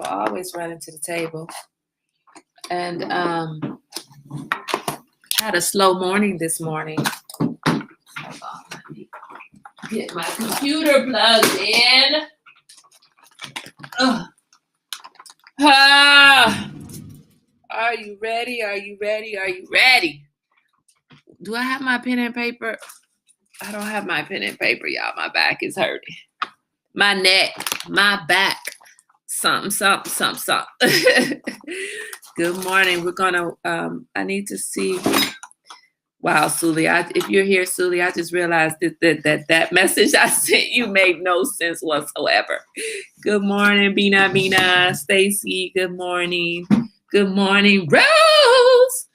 always running to the table. And had a slow morning this morning. Hold on, let me get my computer plugged in. Ugh. Ah, are you ready? Are you ready? Are you ready? Do I have my pen and paper? I don't have my pen and paper, y'all. My back is hurting. My neck, my back. Something. Good morning. We're gonna I need to see. Wow, Suli, if you're here, Suli, I just realized that message I sent you made no sense whatsoever. Good morning, Bina, Stacy. Good morning. Good morning, Rose.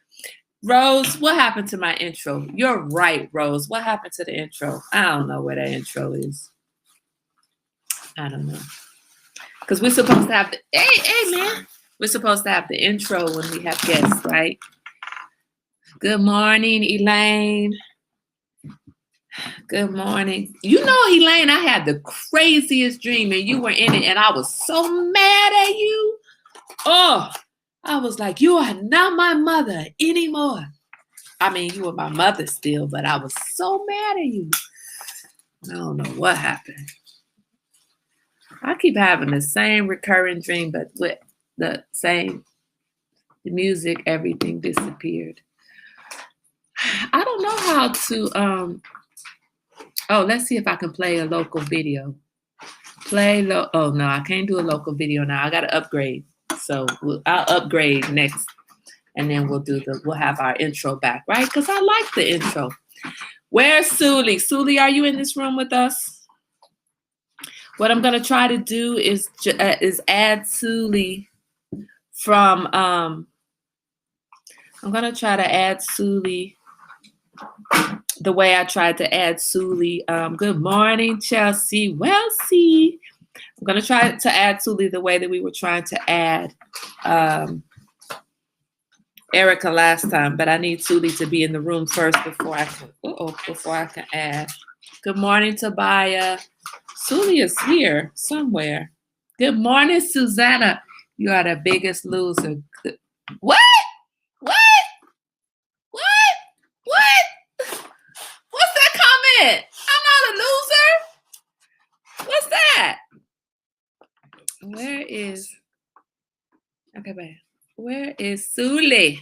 Rose, what happened to my intro? You're right, Rose. What happened to the intro? I don't know where that intro is. I don't know. Because we're supposed to have the, hey, man. We're supposed to have the intro when we have guests, right? Good morning, Elaine. Good morning. You know, Elaine, I had the craziest dream and you were in it and I was so mad at you. Oh, I was like, you are not my mother anymore. I mean, you were my mother still, but I was so mad at you. I don't know what happened. I keep having the same recurring dream, but with the music, everything disappeared. I don't know how to, oh, let's see if I can play a local video. Oh, no, I can't do a local video now. I got to upgrade. So I'll upgrade next, and then we'll have our intro back, right? Because I like the intro. Where's Suli? Suli, are you in this room with us? What I'm going to try to do is add Suli from, I'm going to try to add Suli the way I tried to add Suli. Good morning, Chelsea. Welsie. I'm going to try to add Suli the way that we were trying to add Erica last time, but I need Suli to be in the room first before I can add. Good morning, Tobiah. Suli is here somewhere. Good morning, Susanna. You are the biggest loser. What? What's that comment? I'm not a loser. What's that? Where is Suli?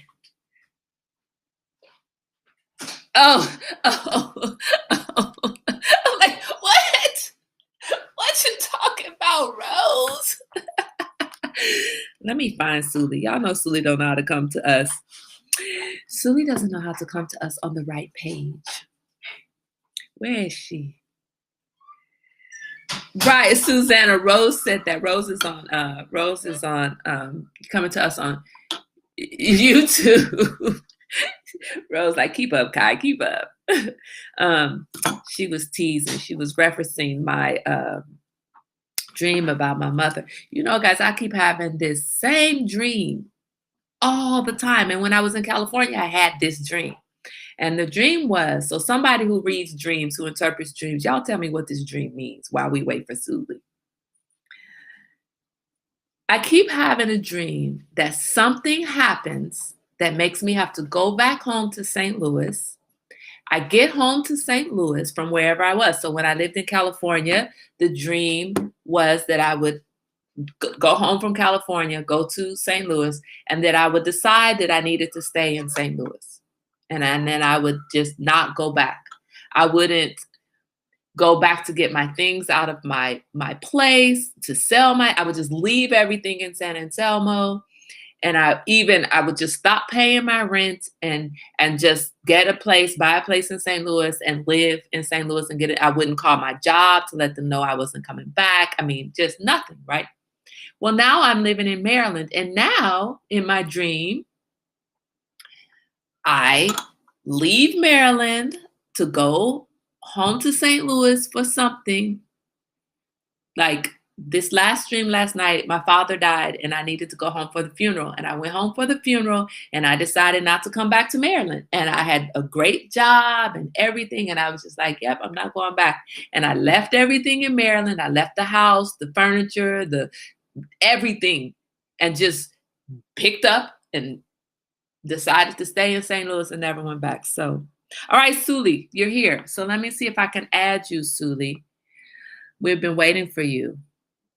Oh. I'm like, what? What you talking about, Rose? Let me find Suli. Y'all know Suli don't know how to come to us. Suli doesn't know how to come to us on the right page. Where is she? Right, Susanna. Rose said that. Rose is on coming to us on YouTube. Rose like, keep up, Kai, keep up. She was teasing. She was referencing my dream about my mother. You know, guys, I keep having this same dream all the time. And when I was in California, I had this dream. And the dream was, so somebody who reads dreams, who interprets dreams, y'all tell me what this dream means while we wait for Suli. I keep having a dream that something happens that makes me have to go back home to St. Louis. I get home to St. Louis from wherever I was. So when I lived in California, the dream was that I would go home from California, go to St. Louis, and that I would decide that I needed to stay in St. Louis. And then I would just not go back. I wouldn't go back to get my things out of my place, to sell I would just leave everything in San Anselmo. And I would just stop paying my rent and just get a place, buy a place in St. Louis and live in St. Louis and get it. I wouldn't call my job to let them know I wasn't coming back. I mean, just nothing, right? Well, now I'm living in Maryland. And now in my dream, I leave Maryland to go home to St. Louis for something. Like this last dream last night, my father died and I needed to go home for the funeral. And I went home for the funeral and I decided not to come back to Maryland. And I had a great job and everything. And I was just like, yep, I'm not going back. And I left everything in Maryland. I left the house, the furniture, the everything and just picked up and decided to stay in St. Louis and never went back. So, all right, Suli, you're here. So let me see if I can add you, Suli. We've been waiting for you.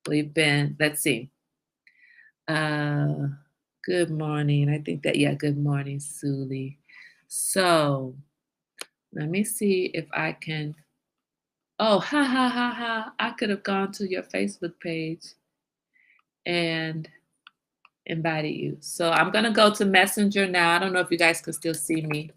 Let's see. Good morning. I think that, yeah, good morning, Suli. So let me see if I can. Oh, ha, ha, ha, ha. I could have gone to your Facebook page and invited you. So I'm going to go to Messenger now. I don't know if you guys can still see me.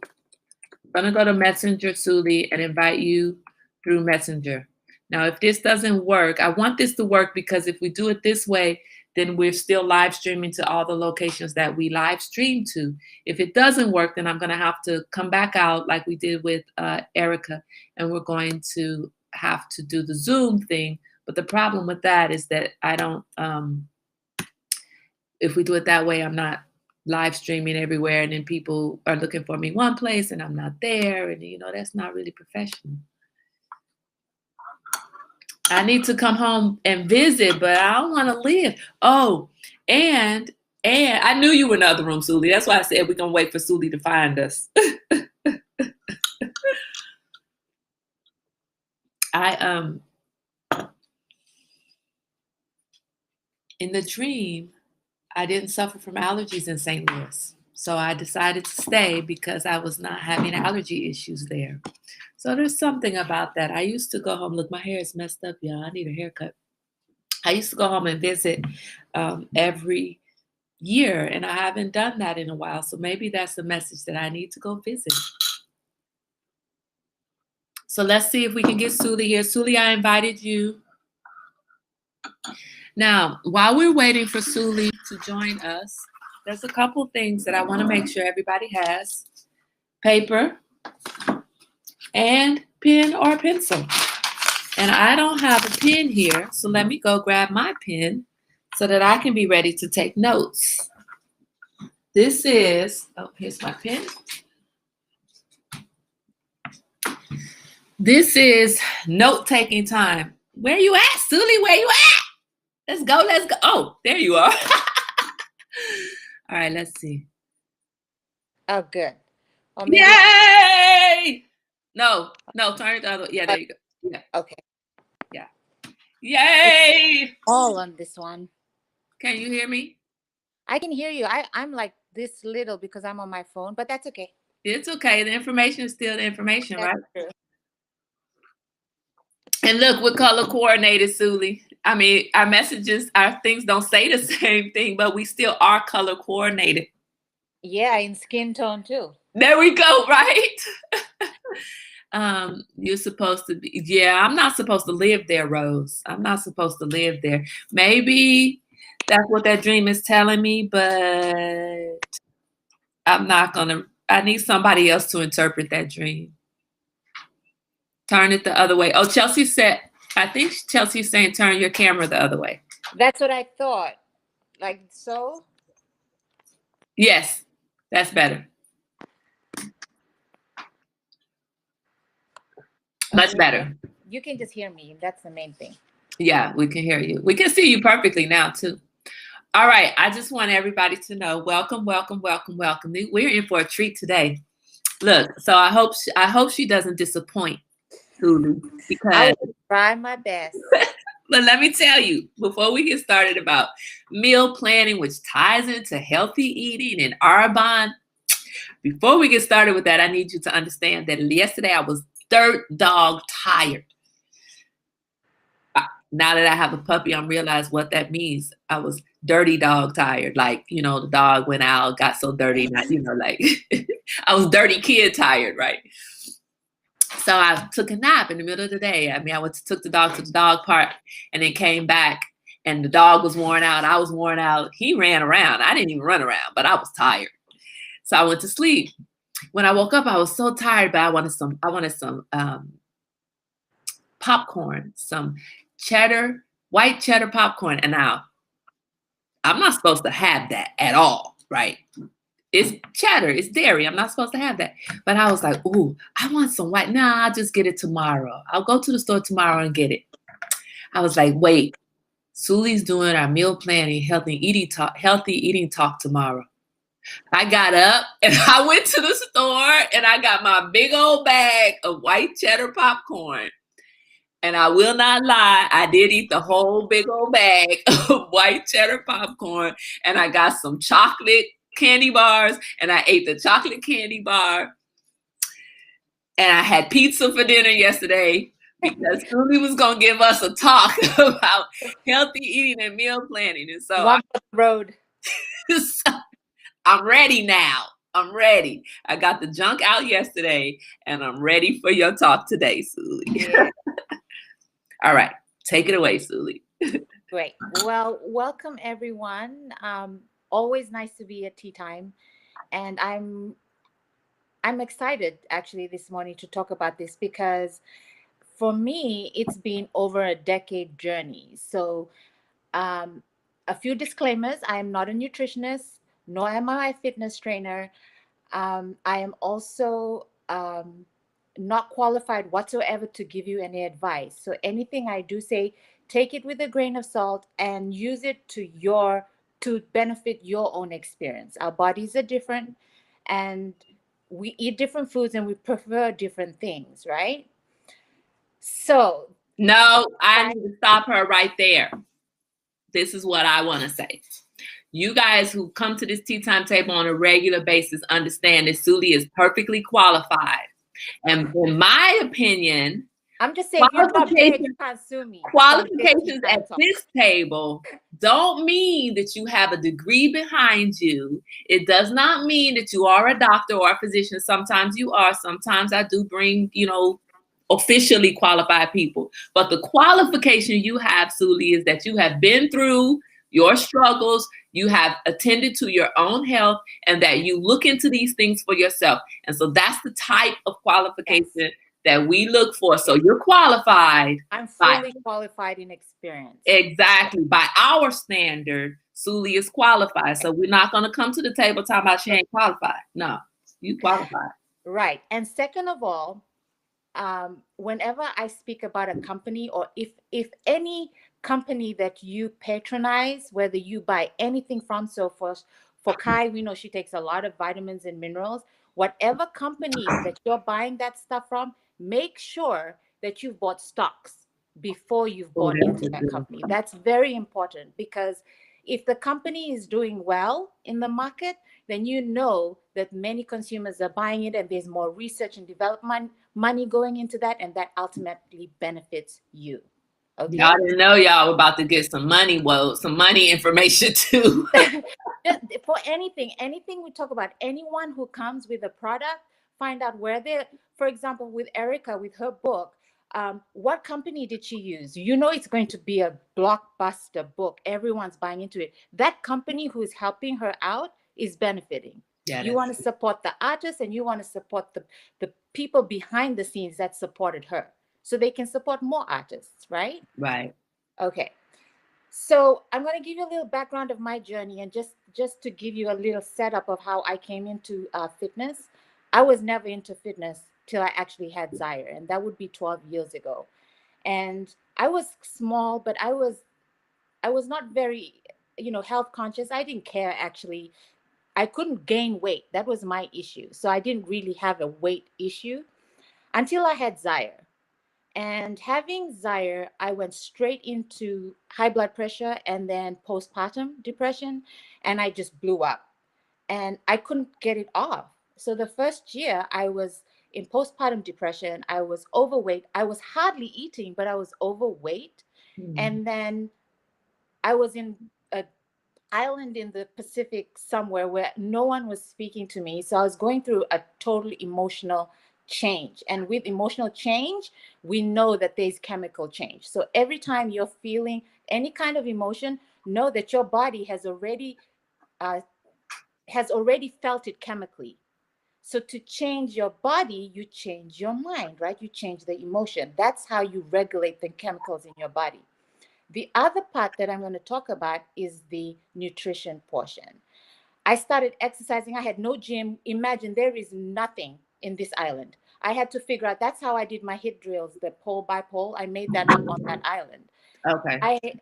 I'm going to go to Messenger, Suli, and invite you through Messenger. Now, if this doesn't work, I want this to work because if we do it this way, then we're still live streaming to all the locations that we live stream to. If it doesn't work, then I'm going to have to come back out like we did with Erica, and we're going to have to do the Zoom thing. But the problem with that is that I don't, if we do it that way, I'm not live streaming everywhere, and then people are looking for me one place and I'm not there, and that's not really professional. I need to come home and visit, but I don't want to live. Oh, and I knew you were in the other room, Suli. That's why I said we're going to wait for Suli to find us. In the dream, I didn't suffer from allergies in St. Louis. So I decided to stay because I was not having allergy issues there. So there's something about that. I used to go home. Look, my hair is messed up, y'all. I need a haircut. I used to go home and visit every year, and I haven't done that in a while. So maybe that's the message that I need to go visit. So let's see if we can get Suli here. Suli, I invited you. Now, while we're waiting for Suli to join us, there's a couple things that I want to make sure everybody has. Paper and pen or pencil. And I don't have a pen here, so let me go grab my pen so that I can be ready to take notes. This is, here's my pen. This is note-taking time. Where you at, Suli? Where you at? Let's go, let's go. Oh, there you are. All right, let's see. Oh, good. Oh, yay! No, turn it the other way. Yeah, there you go. Yeah. Okay. Yeah. Yay! It's all on this one. Can you hear me? I can hear you. I'm like this little because I'm on my phone, but that's okay. It's okay. The information is still the information, That's right? True. And look, we're color coordinated, Suli. I mean, our messages, our things don't say the same thing, but we still are color coordinated. Yeah, in skin tone too. There we go, right? You're supposed to be, yeah, I'm not supposed to live there, Rose. I'm not supposed to live there. Maybe that's what that dream is telling me, but I'm not gonna, I need somebody else to interpret that dream. Turn it the other way. Oh, Chelsea said, I think Chelsea's saying turn your camera the other way. That's what I thought. Like so? Yes, that's better. Much better. You can just hear me. That's the main thing. Yeah, we can hear you. We can see you perfectly now, too. All right. I just want everybody to know, welcome, welcome, welcome, welcome. We're in for a treat today. Look, so I hope she doesn't disappoint, Suli, because I will try my best. But let me tell you, before we get started about meal planning, which ties into healthy eating and Arbonne, before we get started with that, I need you to understand that yesterday I was dirt dog tired. Now that I have a puppy, I'm realized what that means. I was dirty dog tired. Like, the dog went out, got so dirty, like I was dirty kid tired, right? So I took a nap in the middle of the day. I mean, took the dog to the dog park and then came back and the dog was worn out. I was worn out. He ran around. I didn't even run around, but I was tired. So I went to sleep. When I woke up, I was so tired, but I wanted some popcorn, some white cheddar popcorn. And now I'm not supposed to have that at all, right? It's cheddar, it's dairy. I'm not supposed to have that. But I was like, ooh, I want some white. Nah, I'll just get it tomorrow. I'll go to the store tomorrow and get it. I was like, wait, Suli's doing our meal planning, healthy eating talk tomorrow. I got up and I went to the store and I got my big old bag of white cheddar popcorn. And I will not lie, I did eat the whole big old bag of white cheddar popcorn. And I got some chocolate candy bars and I ate the chocolate candy bar. And I had pizza for dinner yesterday because Suli was going to give us a talk about healthy eating and meal planning. And so, One for the road. so I'm ready now. I'm ready. I got the junk out yesterday and I'm ready for your talk today, Suli. Yeah. All right. Take it away, Suli. Great. Well, welcome everyone. Always nice to be at Tea Time. And I'm excited actually this morning to talk about this because for me, it's been over a decade journey. So a few disclaimers. I am not a nutritionist, nor am I a fitness trainer. I am also not qualified whatsoever to give you any advice. So anything I do say, take it with a grain of salt and use it to benefit your own experience. Our bodies are different and we eat different foods and we prefer different things, right? So no, I need to stop her right there. This is what I want to say. You guys who come to this Tea Time table on a regular basis understand that Suli is perfectly qualified. And in my opinion, I'm just saying, you're not there, you can't sue me. Qualifications at this table don't mean that you have a degree behind you. It does not mean that you are a doctor or a physician. Sometimes you are. Sometimes I do bring, officially qualified people. But the qualification you have, Suli, is that you have been through your struggles, you have attended to your own health, and that you look into these things for yourself. And so that's the type of qualification that we look for. So you're qualified. I'm fully qualified in experience. Exactly. By our standard, Suli is qualified. So we're not going to come to the table talking about she ain't qualified. No, you qualified. Right. And second of all, whenever I speak about a company, or if any company that you patronize, whether you buy anything from, so for Kai, we know she takes a lot of vitamins and minerals. Whatever company that you're buying that stuff from, make sure that you've bought stocks before you've bought into that company. That's very important, because if the company is doing well in the market, then you know that many consumers are buying it and there's more research and development money going into that, and that ultimately benefits you. Okay. Y'all didn't know y'all were about to get some money. Well, some money information too. For anything we talk about, anyone who comes with a product, find out where they're, for example, with Erica, with her book, what company did she use? You know, it's going to be a blockbuster book. Everyone's buying into it. That company who is helping her out is benefiting. Yeah, you want to support the artist, and you want to support the people behind the scenes that supported her, so they can support more artists, right? Right. Okay. So I'm going to give you a little background of my journey, and just to give you a little setup of how I came into fitness. I was never into fitness till I actually had Zaire, and that would be 12 years ago. And I was small, but I was not very, health conscious. I didn't care, actually. I couldn't gain weight. That was my issue. So I didn't really have a weight issue until I had Zaire. And having Zaire, I went straight into high blood pressure and then postpartum depression, and I just blew up. And I couldn't get it off. So the first year I was in postpartum depression, I was overweight. I was hardly eating, but I was overweight. Mm-hmm. And then I was in an island in the Pacific somewhere where no one was speaking to me. So I was going through a total emotional change. And with emotional change, we know that there's chemical change. So every time you're feeling any kind of emotion, know that your body has already felt it chemically. So to change your body, you change your mind, right? You change the emotion. That's how you regulate the chemicals in your body. The other part that I'm going to talk about is the nutrition portion. I started exercising. I had no gym. Imagine, there is nothing in this island. I had to figure out, that's how I did my HIIT drills, the pole by pole. I made that up on that island. Okay.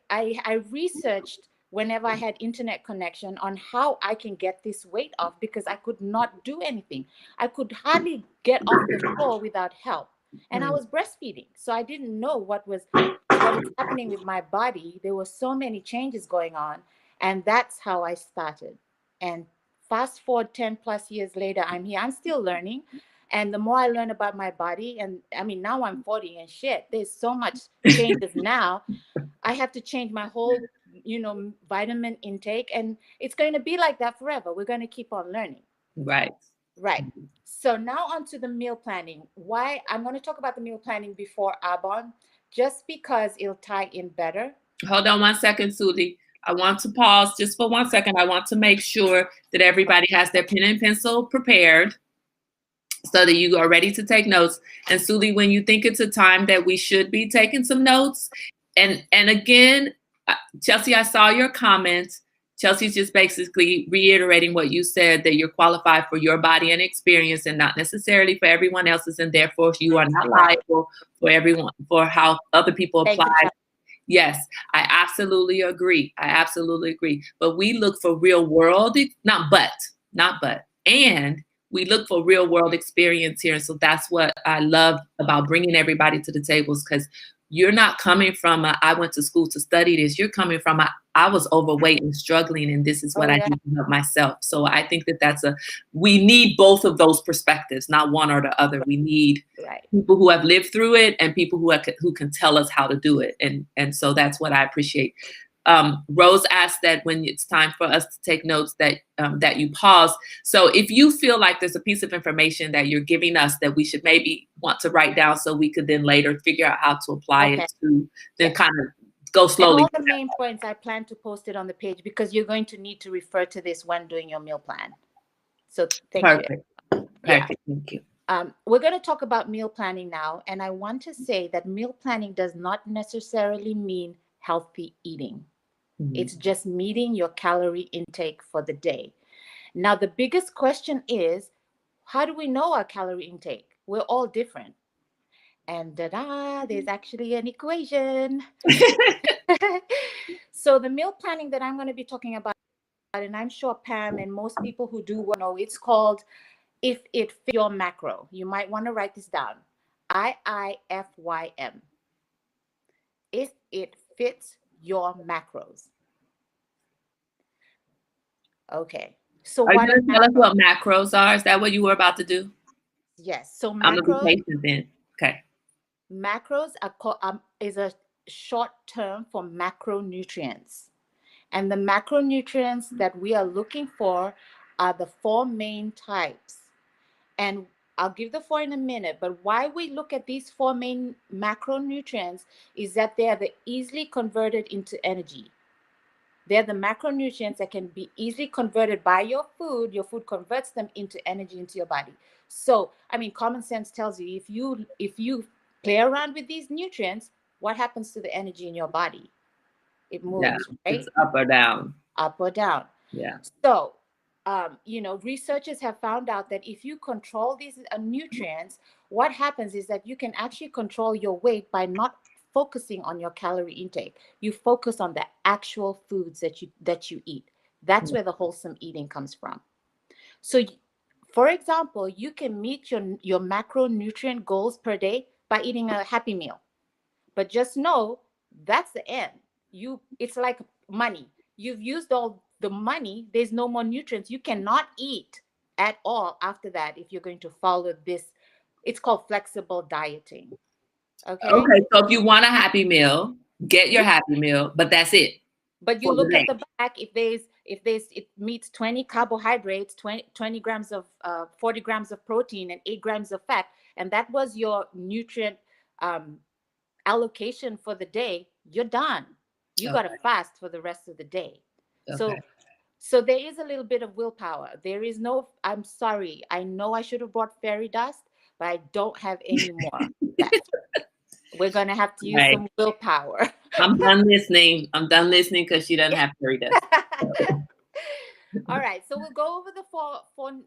I researched whenever I had internet connection on how I can get this weight off, because I could not do anything. I could hardly get off the floor without help. And I was breastfeeding. So I didn't know what is happening with my body. There were so many changes going on. And that's how I started. And fast forward 10 plus years later, I'm here. I'm still learning. And the more I learn about my body, and I mean, now I'm 40 and shit, there's so much changes now. I have to change my whole, vitamin intake, and it's going to be like that forever. We're going to keep on learning. Right. Right. So now on to the meal planning. Why I'm going to talk about the meal planning before Arbonne, just because it'll tie in better. Hold on 1 second, Susie. I want to pause just for 1 second. I want to make sure that everybody has their pen and pencil prepared so that you are ready to take notes. And Susie, when you think it's a time that we should be taking some notes, and again, Chelsea, I saw your comments. Chelsea's just basically reiterating what you said, that you're qualified for your body and experience and not necessarily for everyone else's, and therefore you are not liable for everyone, for how other people apply. Yes, I absolutely agree. But we look for real world, and we look for real world experience here. And so that's what I love about bringing everybody to the tables, because you're not coming from I went to school to study this. You're coming from I was overweight and struggling, and this is what I did myself. So I think that we need both of those perspectives, not one or the other. We need people who have lived through it and people who can tell us how to do it. And so that's what I appreciate. Rose asked that when it's time for us to take notes that you pause. So if you feel like there's a piece of information that you're giving us that we should maybe want to write down so we could then later figure out how to apply it to, then kind of go slowly. And all the main points, I plan to post it on the page, because you're going to need to refer to this when doing your meal plan. So thank you. Perfect. Thank you. We're going to talk about meal planning now. And I want to say that meal planning does not necessarily mean healthy eating. It's just meeting your calorie intake for the day. Now, the biggest question is, how do we know our calorie intake? We're all different. And there's actually an equation. So the meal planning that I'm going to be talking about, and I'm sure Pam and most people who do know, it's called If It Fits Your Macro. You might want to write this down. IIFYM. If it fits your macros. Okay. So are you going to tell us what macros are? Is that what you were about to do? Yes. So macros. I'm going to be patient then. Okay. Macros is a short term for macronutrients. And the macronutrients that we are looking for are the 4 main types. And I'll give the 4 in a minute, but why we look at these 4 main macronutrients is that they are the easily converted into energy. They're the macronutrients that can be easily converted by your food. Your food converts them into energy into your body. So, I mean, common sense tells you if you play around with these nutrients, what happens to the energy in your body? It moves, right? It's up or down. Up or down. Yeah. So, researchers have found out that if you control these nutrients, what happens is that you can actually control your weight by not focusing on your calorie intake. You focus on the actual foods that you eat. That's where the wholesome eating comes from. So, for example, you can meet your macronutrient goals per day by eating a Happy Meal. But just know that's the end. It's like money. You've used all the money. There's no more nutrients. You cannot eat at all after that if you're going to follow this. It's called flexible dieting. Okay. So if you want a Happy Meal, get your Happy Meal, but that's it. But you look at the back, if it meets 20 carbohydrates, 20 grams of 40 grams of protein and 8 grams of fat, and that was your nutrient allocation for the day, you're done. You got to fast for the rest of the day. So there is a little bit of willpower. There is no, I'm sorry, I know I should have brought fairy dust, but I don't have any more. We're going to have to use some willpower. I'm done listening because she doesn't have fairy dust. All right. So we'll go over the four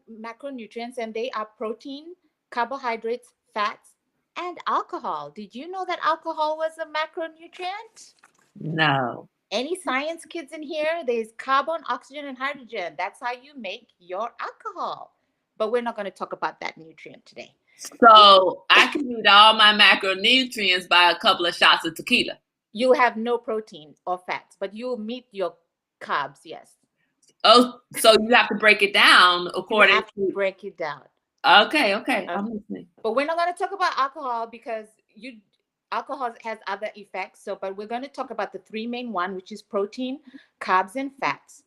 macronutrients, and they are protein, carbohydrates, fats, and alcohol. Did you know that alcohol was a macronutrient? No. Any science kids in here? There's carbon, oxygen, and hydrogen. That's how you make your alcohol. But we're not going to talk about that nutrient today. So I can eat all my macronutrients by a couple of shots of tequila. You have no protein or fats, but you meet your carbs, yes. Oh, so you have to break it down according You have to. to break it down. Okay. I'm listening. But we're not going to talk about alcohol because alcohol has other effects. So, but we're going to talk about the three main one, which is protein, carbs, and fats.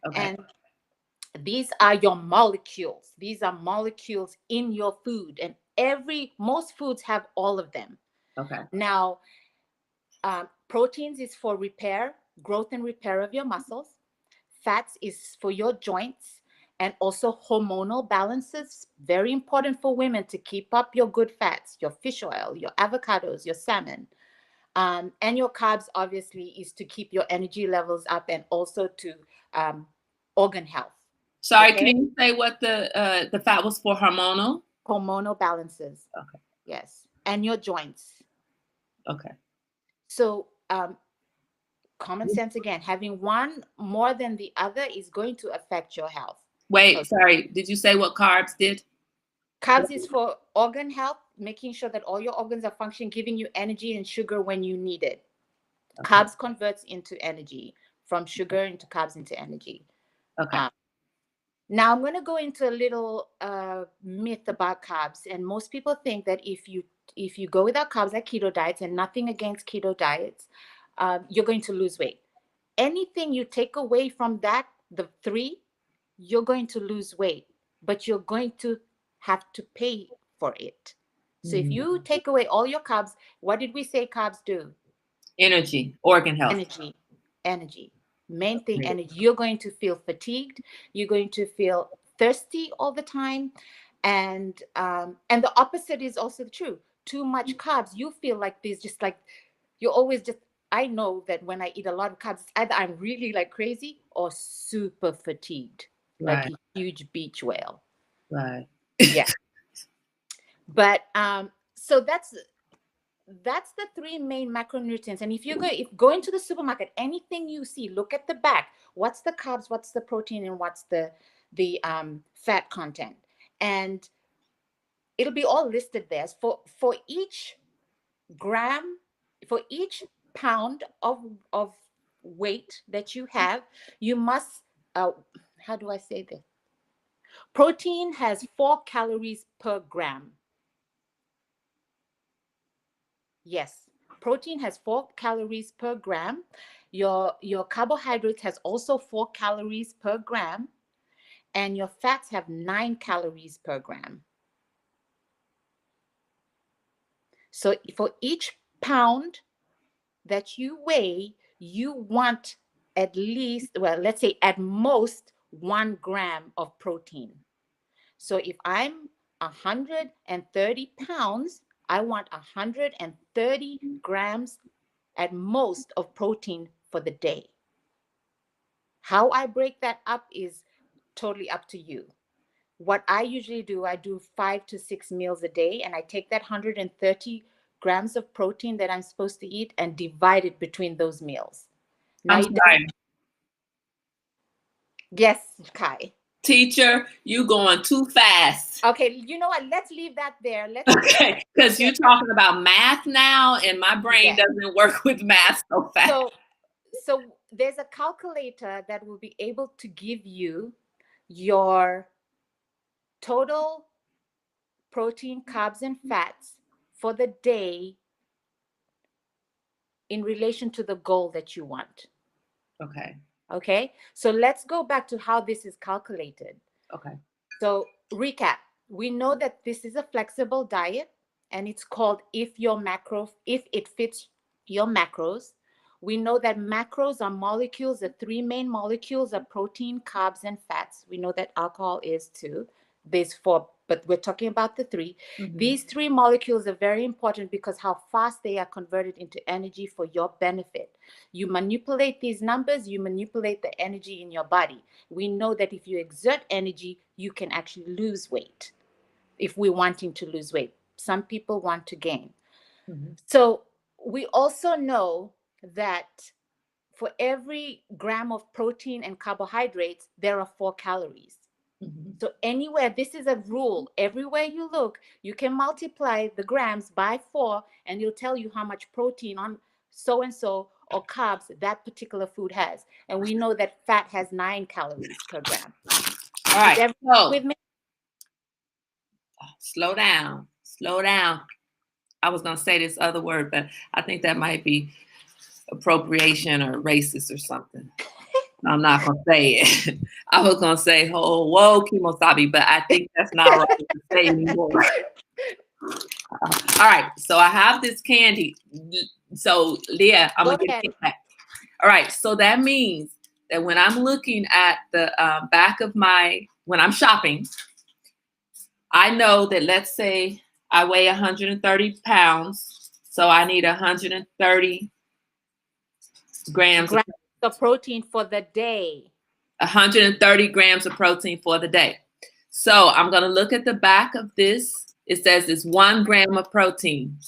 Okay. And these are your molecules. These are molecules in your food, and most foods have all of them. Okay. Now, proteins is for repair, growth and repair of your muscles. Fats is for your joints, and also hormonal balances. Very important for women to keep up your good fats, your fish oil, your avocados, your salmon. And your carbs, obviously, is to keep your energy levels up and also to organ health. Sorry, Okay? can you say what the fat was for? Hormonal? Hormonal balances. Okay. Yes. And your joints. Okay. So common sense again, having one more than the other is going to affect your health. Wait, Okay. sorry. Did you say what carbs did? Carbs is for organ health, making sure that all your organs are functioning, giving you energy, and sugar when you need it. Okay. Carbs converts into energy, from sugar into carbs into energy. Okay. Now I'm going to go into a little myth about carbs, and most people think that if you go without carbs, like keto diets, and nothing against keto diets, you're going to lose weight. Anything you take away from that, the three, you're going to lose weight, but you're going to have to pay for it. So if you take away all your carbs, what did we say carbs do? Energy, organ health. Energy. Main thing, energy. You're going to feel fatigued. You're going to feel thirsty all the time. And the opposite is also true. Too much carbs, you feel like this, just like you're always just, I know that when I eat a lot of carbs, either I'm really like crazy or super fatigued, like a huge beach whale. Right. Yeah. But so that's the three main macronutrients. And if go into the supermarket, anything you see, look at the back. What's the carbs? What's the protein? And what's the fat content? And it'll be all listed there. For each gram, for each pound of weight that you have, you must. How do I say this? Protein has 4 calories per gram. Yes, protein has 4 calories per gram. Your carbohydrates has also 4 calories per gram, and your fats have 9 calories per gram. So for each pound that you weigh, you want at least, well, let's say at most 1 gram of protein. So if I'm 130 pounds, I want 130 grams at most of protein for the day. How I break that up is totally up to you. What I usually do, I do 5 to 6 meals a day, and I take that 130 grams of protein that I'm supposed to eat and divide it between those meals. Now, yes, Kai. Teacher, you going too fast. Okay, you know what? Let's leave that there. Okay, because you're talking about math now, and my brain doesn't work with math so fast. So there's a calculator that will be able to give you your total protein, carbs, and fats for the day in relation to the goal that you want. Okay. So let's go back to how this is calculated. Okay. So recap. We know that this is a flexible diet, and it's called if it fits your macros. We know that macros are molecules. The 3 main molecules are protein, carbs, and fats. We know that alcohol is too. There's 4, but we're talking about the 3. These 3 molecules are very important because how fast they are converted into energy for your benefit. You manipulate these numbers, you manipulate the energy in your body. We know that if you exert energy, you can actually lose weight. If we're wanting to lose weight, some people want to gain. So we also know that for every gram of protein and carbohydrates, there are 4 calories. Mhm. So anywhere, this is a rule. Everywhere you look, you can multiply the grams by 4, and it'll tell you how much protein on so and so or carbs that particular food has. And we know that fat has 9 calories per gram. All right. Is everyone So with me? slow down. Slow down. I was gonna say this other word, but I think that might be appropriation or racist or something. I'm not gonna say it. I was gonna say, "Oh, whoa, Kimosabi," but I think that's not right to say anymore. All right, so I have this candy. So, Leah, I'm Go gonna ahead. get it back. All right, so that means that when I'm looking at the back of when I'm shopping, I know that, let's say I weigh 130 pounds, so I need 130 grams of Grams of protein for the day. 130 grams of protein for the day. So I'm going to look at the back of this. It says it's 1 gram of protein.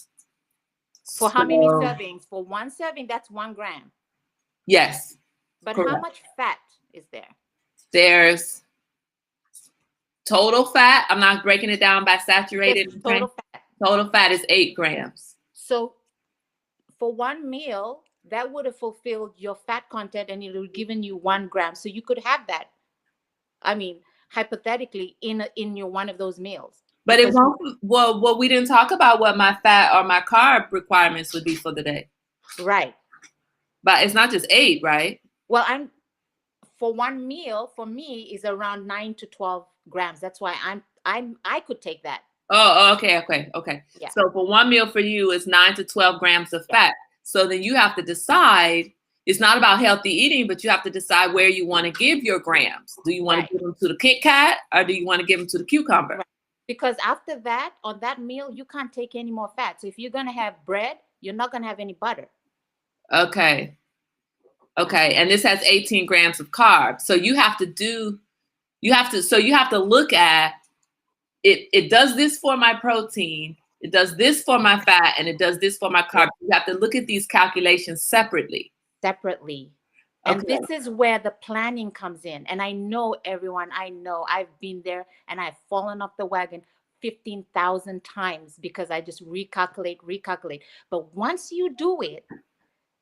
For how many So, servings? For 1 serving, that's 1 gram. yes, But correct. how much fat is there? There's total fat. I'm not breaking it down by saturated. Yes, total fat. Total fat is 8 grams. So for 1 meal, that would have fulfilled your fat content, and it would have given you 1 gram. So you could have that. I mean, hypothetically, in your one of those meals. But it won't. Well, we didn't talk about what my fat or my carb requirements would be for the day. Right. But it's not just 8, right? Well, for 1 meal for me is around 9 to 12 grams. That's why I could take that. Oh, okay. Yeah. So for 1 meal for you is 9 to 12 grams of fat. So then you have to decide. It's not about healthy eating, but you have to decide where you want to give your grams. Do you want to give them to the Kit Kat, or do you want to give them to the cucumber? Right. Because after that, on that meal, you can't take any more fat. So if you're going to have bread, you're not going to have any butter. Okay. And this has 18 grams of carbs. So you have to look at it. It does this for my protein. It does this for my fat, and it does this for my carbs. You have to look at these calculations separately. And this is where the planning comes in. And I know everyone, I've been there, and I've fallen off the wagon 15,000 times because I just recalculate. But once you do it,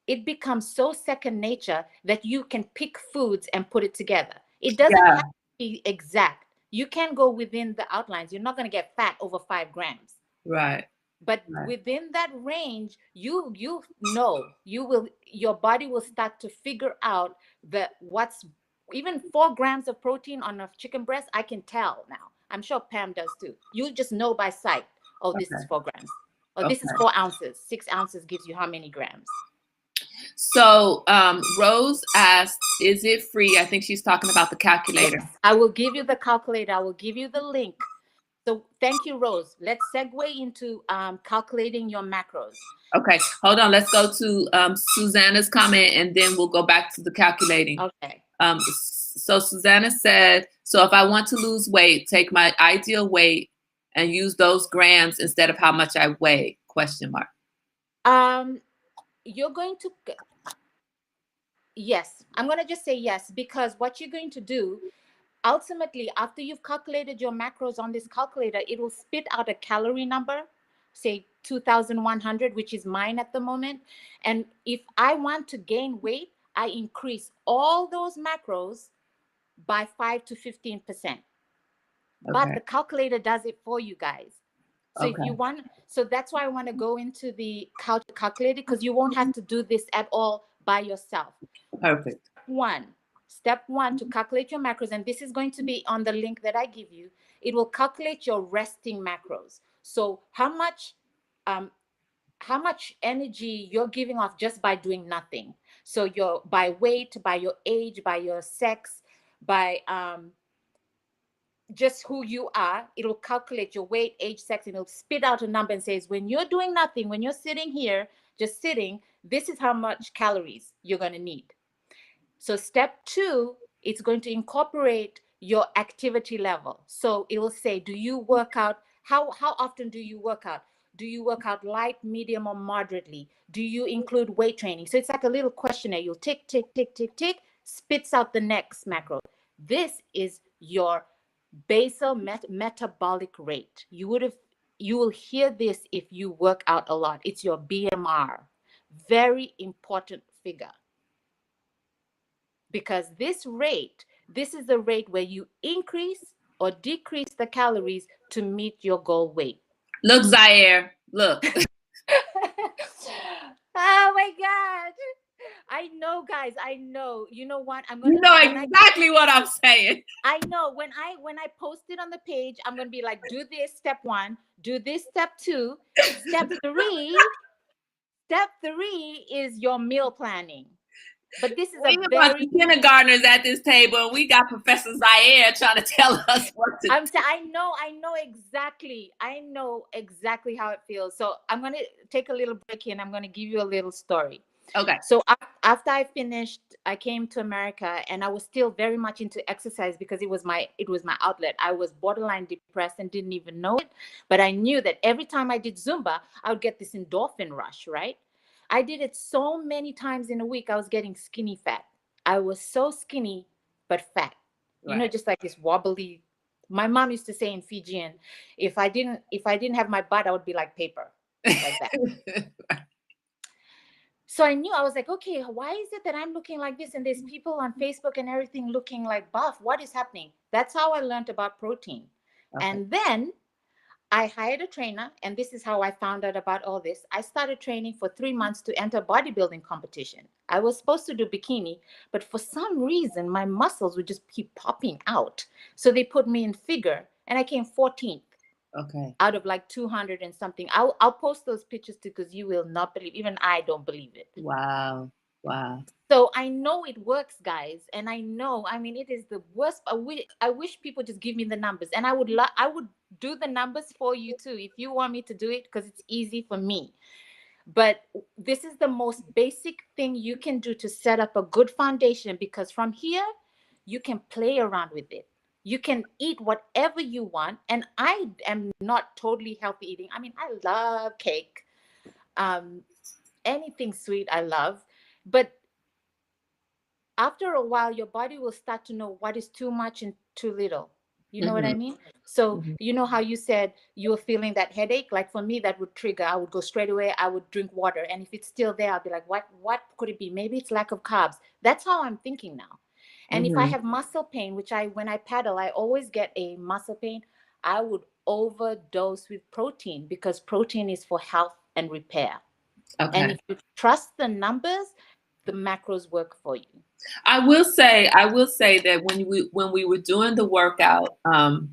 it becomes so second nature that you can pick foods and put it together. It doesn't have to be exact. You can go within the outlines. You're not going to get fat over 5 grams. Right. But within that range, your body will start to figure out what's even 4 grams of protein on a chicken breast. I can tell now. I'm sure Pam does too. You just know by sight. Oh, this is 4 grams. Oh, this is 4 ounces. 6 ounces gives you how many grams? So Rose asked, is it free? I think she's talking about the calculator. Yes, I will give you the calculator. I will give you the link. So thank you, Rose. Let's segue into calculating your macros. Okay, hold on. Let's go to Susanna's comment, and then we'll go back to the calculating. Okay. So Susanna said, so if I want to lose weight, take my ideal weight and use those grams instead of how much I weigh, ? You're going to, yes, I'm going to just say yes, because what you're going to do, ultimately, after you've calculated your macros on this calculator, it will spit out a calorie number, say 2,100, which is mine at the moment. And if I want to gain weight, I increase all those macros by 5 to 15%. But the calculator does it for you guys. So if you want, so that's why I want to go into the calculator, because you won't have to do this at all by yourself. Perfect. Step one to calculate your macros, and this is going to be on the link that I give you. It will calculate your resting macros. So how much energy you're giving off just by doing nothing. So by weight, by your age, by your sex, by just who you are, it'll calculate your weight, age, sex, and it'll spit out a number and says, when you're doing nothing, when you're sitting here, just sitting, this is how much calories you're going to need. So step 2, it's going to incorporate your activity level. So it will say, do you work out? How often do you work out? Do you work out light, medium, or moderately? Do you include weight training? So it's like a little questionnaire. You'll tick, tick, tick, tick, tick, spits out the next macro. This is your basal metabolic rate. You will hear this if you work out a lot. It's your BMR. Very important figure. Because this is the rate where you increase or decrease the calories to meet your goal weight. Look, Zaire, look. Oh my God. I know, guys. I know. You know what? You know exactly what I'm saying. I know. When I post it on the page, I'm gonna be like, do this step 1, do this step 2, step 3. Step 3 is your meal planning. But this is a very kindergartners at this table, and we got Professor Zaire trying to tell us what to do. I know exactly. I know exactly how it feels. So I'm gonna take a little break here, and I'm gonna give you a little story. Okay. So after I finished, I came to America, and I was still very much into exercise because it was my outlet. I was borderline depressed and didn't even know it, but I knew that every time I did Zumba, I would get this endorphin rush, right? I did it so many times in a week, I was getting skinny fat. I was so skinny, but fat. Right. You know, just like this wobbly. My mom used to say in Fijian, if I didn't have my butt, I would be like paper, like that. So I knew, I was like, okay, why is it that I'm looking like this? And there's people on Facebook and everything looking like buff. What is happening? That's how I learned about protein. Okay. And then I hired a trainer, and this is how I found out about all this. I started training for 3 months to enter bodybuilding competition. I was supposed to do bikini, but for some reason, my muscles would just keep popping out. So they put me in figure, and I came 14th. Okay. Out of like 200 and something. I'll post those pictures too, because you will not believe. Even I don't believe it. Wow. Wow. So I know it works, guys, and I know. I mean, it is the worst. I wish people just give me the numbers, and I would do the numbers for you too if you want me to do it, because it's easy for me. But this is the most basic thing you can do to set up a good foundation, because from here you can play around with it. You can eat whatever you want, and I am not totally healthy eating. I mean, I love cake, anything sweet I love, but after a while, your body will start to know what is too much and too little. You know what I mean? So you know how you said you were feeling that headache? Like for me, that would trigger. I would go straight away. I would drink water. And if it's still there, I'll be like, what could it be? Maybe it's lack of carbs. That's how I'm thinking now. And if I have muscle pain, which when I paddle, I always get a muscle pain, I would overdose with protein, because protein is for health and repair. Okay. And if you trust the numbers, the macros work for you. I will say that when we were doing the workout, and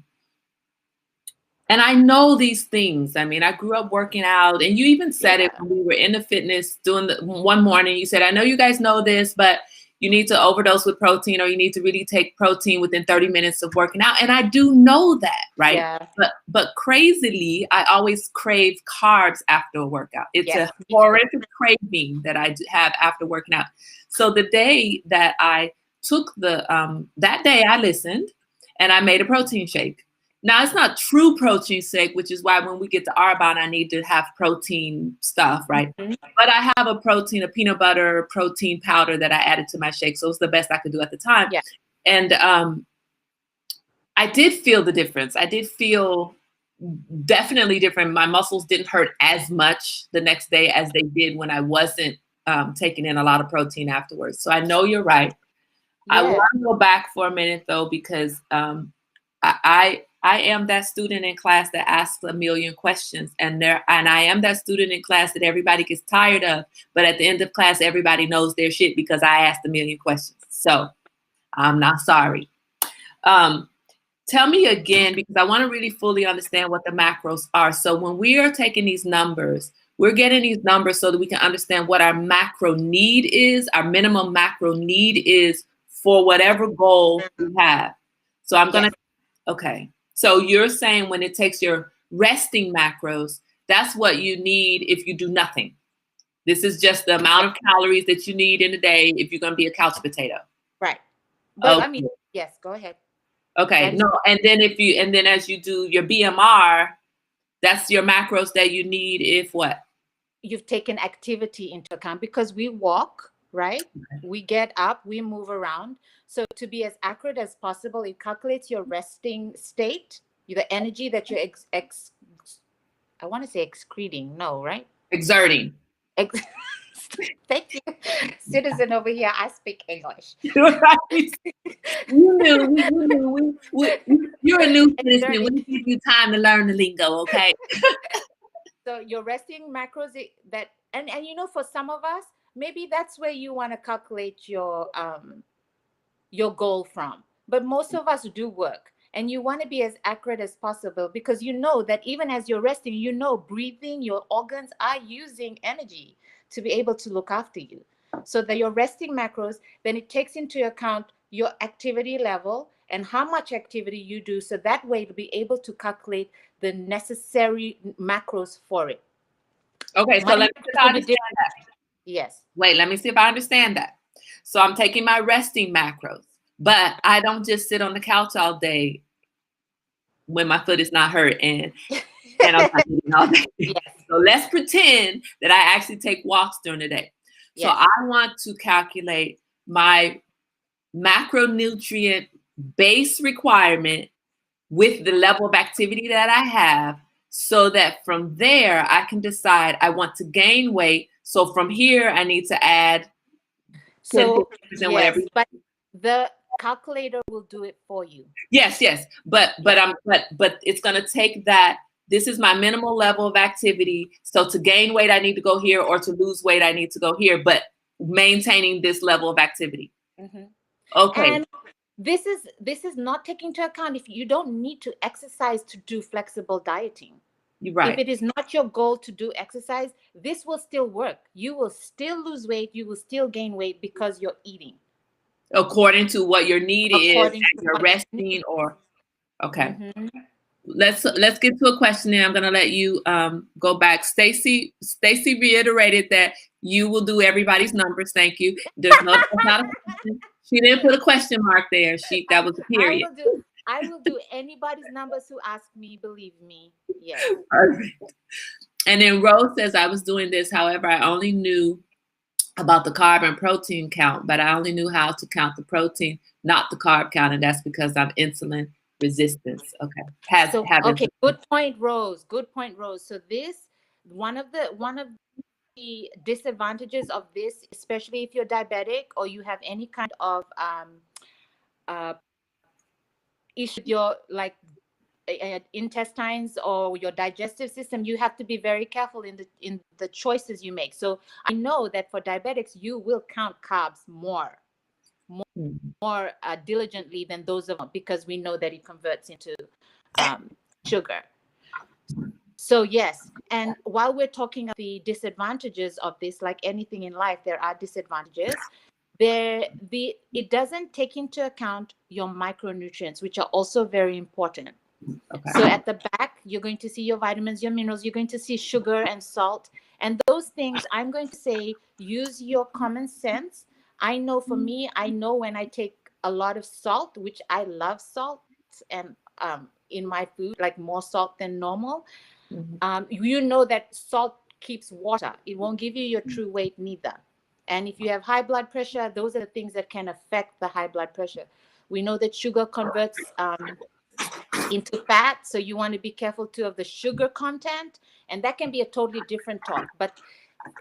I know these things. I mean, I grew up working out, and you even said it when we were in the fitness doing one morning. You said, I know you guys know this, but you need to overdose with protein, or you need to really take protein within 30 minutes of working out. And I do know that, right? Yeah. But crazily, I always crave carbs after a workout. It's a horrific craving that I have after working out. So the day that I took that day I listened, and I made a protein shake. Now, it's not true protein shake, which is why when we get to Arbonne, I need to have protein stuff, right? Mm-hmm. But I have a peanut butter protein powder that I added to my shake. So it's the best I could do at the time. Yeah. And I did feel the difference. I did feel definitely different. My muscles didn't hurt as much the next day as they did when I wasn't taking in a lot of protein afterwards. So I know you're right. Yeah. I want to go back for a minute, though, because I am that student in class that asks a million questions, and I am that student in class that everybody gets tired of. But at the end of class, everybody knows their shit because I asked a million questions. So I'm not sorry. Tell me again, because I want to really fully understand what the macros are. So when we are taking these numbers, we're getting these numbers so that we can understand what our macro need is, our minimum macro need is for whatever goal we have. So I'm going to, okay. So you're saying when it takes your resting macros, that's what you need if you do nothing. This is just the amount of calories that you need in a day if you're going to be a couch potato. Right. But I mean, yes, go ahead. Okay. No. And then as you do your BMR, That's your macros that you need if what? You've taken activity into account, because we walk, right? We get up, we move around. So to be as accurate as possible, it calculates your resting state, the energy that you're I want to say excreting. No, right? Exerting. Thank you. Citizen over here, I speak English. Right. You're a new citizen. We give you time to learn the lingo, okay? So your resting macros, that and for some of us, maybe that's where you want to calculate your goal from. But most of us do work, and you want to be as accurate as possible, because you know that even as you're resting, breathing, your organs are using energy to be able to look after you. So that your resting macros, then it takes into account your activity level and how much activity you do. So that way it'll be able to calculate the necessary macros for it. Okay, so let me see if I understand that. Yes. Wait, let me see if I understand that. So I'm taking my resting macros, but I don't just sit on the couch all day when my foot is not hurt and I'm not eating all day. Yes. So let's pretend that I actually take walks during the day. So Yes. I want to calculate my macronutrient base requirement with the level of activity that I have, so that from there I can decide I want to gain weight. So from here I need to add 10%, whatever. But the calculator will do it for you. Yes. But it's gonna take that. This is my minimal level of activity. So to gain weight, I need to go here, or to lose weight, I need to go here, but maintaining this level of activity. Mm-hmm. Okay. And this is not taking into account if you don't need to exercise to do flexible dieting. Right. If it is not your goal to do exercise, this will still work. You will still lose weight. You will still gain weight because you're eating. According to what your need is, and you're resting, or okay. Mm-hmm. Let's get to a question there. I'm gonna let you go back. Stacy reiterated that you will do everybody's numbers. Thank you. There's not a question. She didn't put a question mark there. That was a period. I will do anybody's numbers who ask me, believe me. Yes. Perfect. And then Rose says, I was doing this, however, I only knew about the carb and protein count, but I only knew how to count the protein, not the carb count, and that's because I'm insulin resistance. Okay. Okay. Good point, Rose. So this one of the disadvantages of this, especially if you're diabetic or you have any kind of issue with your intestines or your digestive system, you have to be very careful in the choices you make. So I know that for diabetics, you will count carbs more diligently than those of us, because we know that it converts into sugar. So yes, and while we're talking of the disadvantages of this, like anything in life, there are disadvantages. It doesn't take into account your micronutrients, which are also very important. Okay. So at the back, you're going to see your vitamins, your minerals, you're going to see sugar and salt. And those things, I'm going to say, use your common sense. I know for me, I know when I take a lot of salt, which I love salt, and in my food, like more salt than normal. Mm-hmm. You know that salt keeps water. It won't give you your true weight neither. And if you have high blood pressure, those are the things that can affect the high blood pressure. We know that sugar converts into fat, so you want to be careful too of the sugar content, and that can be a totally different talk. But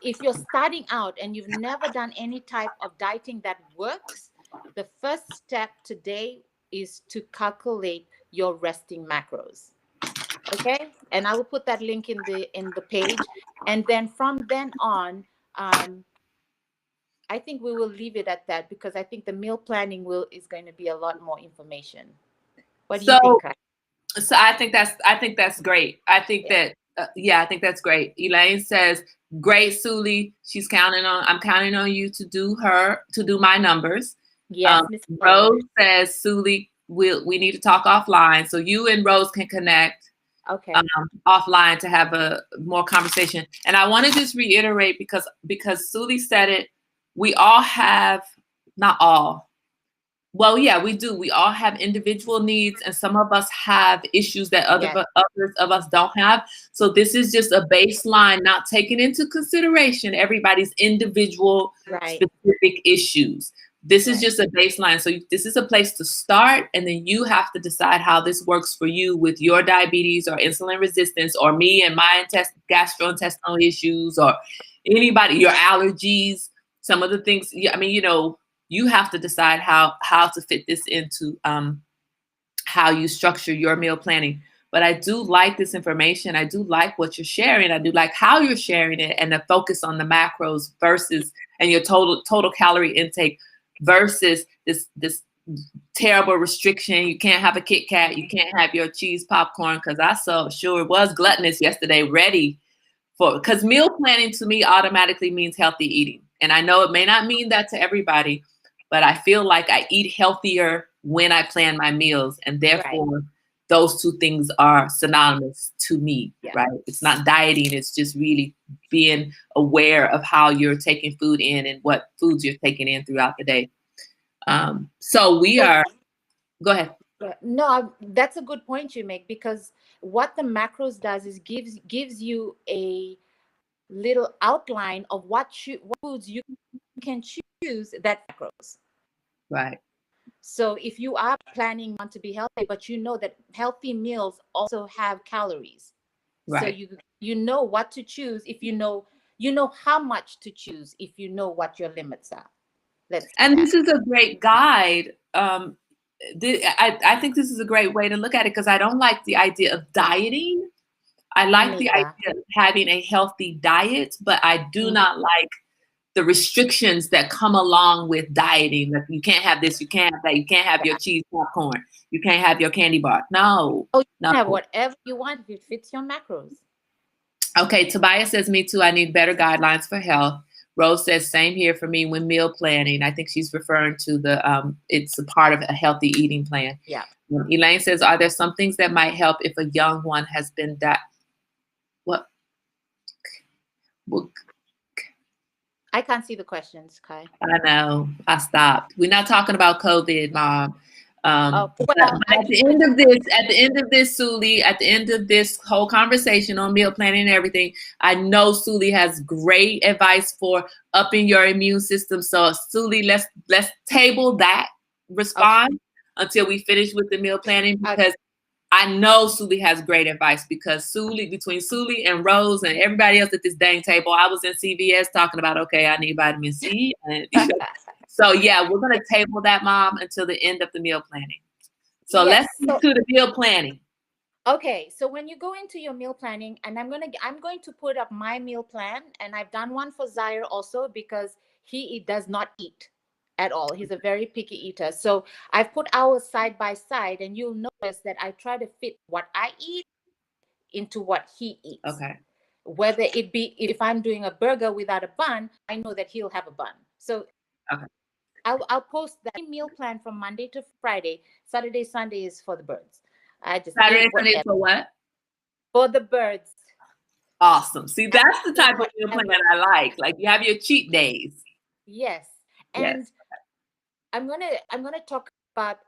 if you're starting out and you've never done any type of dieting that works, the first step today is to calculate your resting macros. Okay, and I will put that link in the page, and then from then on, I think we will leave it at that, because I think the meal planning is going to be a lot more information. What do you think, Kai? So I think that's great. I think that I think that's great. Elaine says, "Great, Suli. I'm counting on you to do my numbers." Yes. Rose says, "Suli, we need to talk offline, so you and Rose can connect." Okay. Offline to have a more conversation. And I want to just reiterate, because Suli said it. We all have, not all, Well, yeah, we do. We all have individual needs, and some of us have issues that Yes, others of us don't have. So this is just a baseline, not taking into consideration everybody's individual right, specific issues. This is right, just a baseline. So this is a place to start, and then you have to decide how this works for you with your diabetes or insulin resistance, or me and my gastrointestinal issues, or anybody, your allergies. Some of the things, yeah, I mean, you have to decide how to fit this into how you structure your meal planning. But I do like this information. I do like what you're sharing. I do like how you're sharing it, and the focus on the macros versus, and your total calorie intake versus this terrible restriction. You can't have a Kit Kat. You can't have your cheese popcorn, because I so sure was gluttonous yesterday, ready for, because meal planning to me automatically means healthy eating. And I know it may not mean that to everybody, but I feel like I eat healthier when I plan my meals. And right. therefore, those two things are synonymous to me, Yeah. right? It's not dieting, it's just really being aware of how you're taking food in and what foods you're taking in throughout the day. So we So, are, go ahead. no, that's a good point you make, because what the macros does is gives you a little outline of what foods you can choose that macros. Right, So if you are planning on to be healthy, but you know that healthy meals also have calories, so right. you know what to choose. If you know how much to choose, if you know what your limits are. Let's say And that. this is a great guide. I think this is a great way to look at it, because I don't like the idea of dieting. I Me like the neither. idea of having a healthy diet, but I do Mhm. not like the restrictions that come along with dieting. Like, you can't have this, you can't have that, you can't have your Yeah. cheese popcorn, you can't have your candy bar. No, Oh, you no. can have whatever you want if it fits your macros. Okay, Tobias says, me too. I need better guidelines for health. Rose says, same here for me when meal planning. I think she's referring to it's a part of a healthy eating plan. Yeah. Elaine says, are there some things that might help if a young one has been what? Well, I can't see the questions, Kai. I know. I stopped. We're not talking about COVID, Mom. Oh, But well, I at do the want end to. of this, Suli, at the end of this whole conversation on meal planning and everything, I know Suli has great advice for upping your immune system. So Suli, let's table that Okay. response until we finish with the meal planning, Okay. because I know Suli has great advice, because between Suli and Rose and everybody else at this dang table, I was in CVS talking about, okay, I need vitamin C. And so yeah, we're going to table that, Mom, until the end of the meal planning. So let's Yes. get So to the meal planning. okay, so when you go into your meal planning, and I'm going to put up my meal plan, and I've done one for Zaire also, because he does not eat at all. He's a very picky eater. So I've put ours side by side, and you'll notice that I try to fit what I eat into what he eats. Okay. Whether it be, if I'm doing a burger without a bun, I know that he'll have a bun. So Okay. I'll post that meal plan from Monday to Friday. Saturday, Sunday is for the birds. I just eat Saturday, Sunday whatever for what? for the birds. Awesome. See, I that's the eat type of meal plan whatever. I like. Like, you have your cheat days. Yes. And Yes. I'm gonna talk about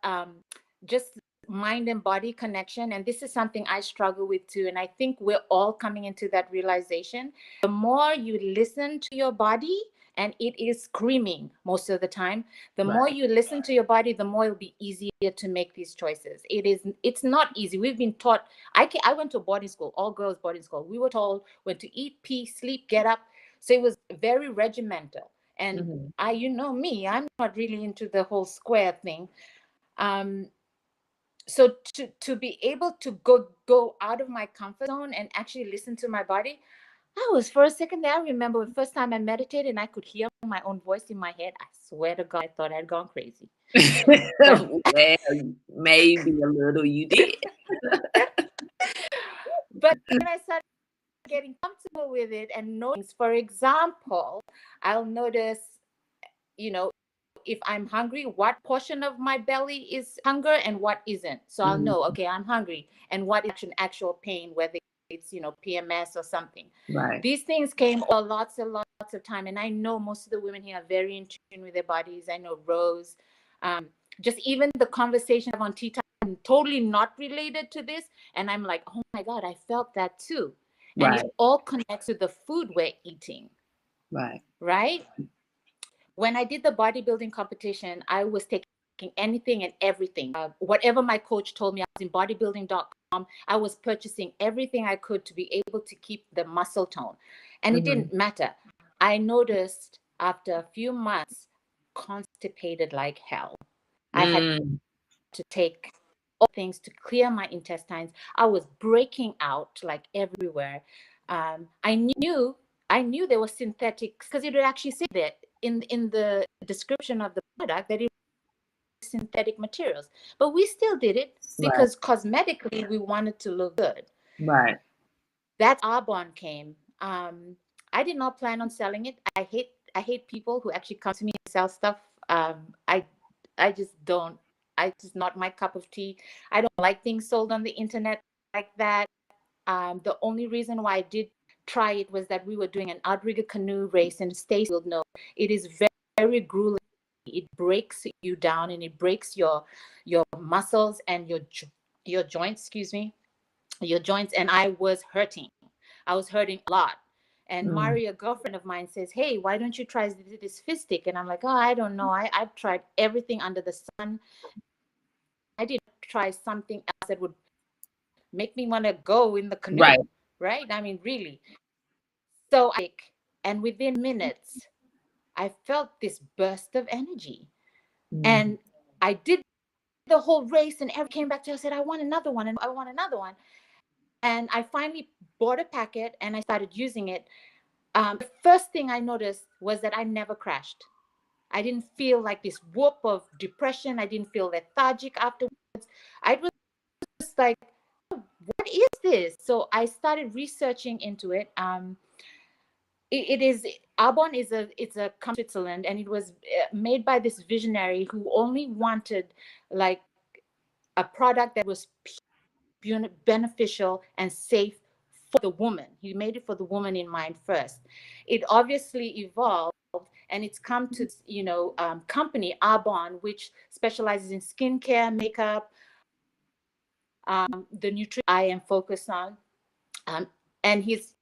just mind and body connection. And this is something I struggle with too. And I think we're all coming into that realization. The more you listen to your body, and it is screaming most of the time, the more Right. you listen to your body, the more it'll be easier to make these choices. It's not easy. We've been taught. I went to boarding school, all girls boarding school. We were told when to eat, pee, sleep, get up. So it was very regimental. And Mhm. you know me, I'm not really into the whole square thing. Um, so to be able to go out of my comfort zone and actually listen to my body, I was, for a second there, I remember the first time I meditated and I could hear my own voice in my head. I swear to God, I thought I'd gone crazy. But Well, maybe a little you did. but when I started getting comfortable with it and notice, for example, I'll notice, you know, if I'm hungry, what portion of my belly is hunger and what isn't. So I'll Mhm. know, okay, I'm hungry, and what is actual pain, whether it's, PMS or something. Right. These things came lots and lots of time. And I know most of the women here are very in tune with their bodies. I know Rose. just even the conversation on tea time, totally not related to this. And I'm like, oh my God, I felt that too. And Right. it all connects to the food we're eating, Right. right? When I did the bodybuilding competition, I was taking anything and everything. Whatever my coach told me, I was in bodybuilding.com. I was purchasing everything I could to be able to keep the muscle tone. And it didn't matter. I noticed after a few months, constipated like hell. I had to take all things to clear my intestines. I was breaking out like everywhere. I knew there was synthetics because it would actually say that in the description of the product that it was synthetic materials. But we still did it because cosmetically we wanted to look good. Right. That's Arbonne came. I did not plan on selling it. I hate people who actually come to me and sell stuff. I just don't. It's just not my cup of tea. I don't like things sold on the internet like that. The only reason why I did try it was that we were doing an outrigger canoe race, and Stacey will know it is very, very grueling. It breaks you down, and it breaks your muscles and your joints. Excuse me, your joints. And I was hurting. I was hurting a lot. And Maria, a girlfriend of mine, says, hey, why don't you try this fistic? And I'm like, oh, I don't know. I've tried everything under the sun. I didn't try something else that would make me want to go in the canoe. Right? I mean, really. So and within minutes, I felt this burst of energy. And I did the whole race and came back to her, I said, I want another one, and I want another one. And I finally bought a packet and I started using it. The first thing I noticed was that I never crashed. I didn't feel like this whoop of depression. I didn't feel lethargic afterwards. I was just like, what is this? So I started researching into it. It is Arbonne it's a company in Switzerland, and it was made by this visionary who only wanted like a product that was beneficial and safe for the woman. He made it for the woman in mind first. It obviously evolved, and it's come to company Arbonne, which specializes in skincare, makeup, the nutrition I am focused on, and his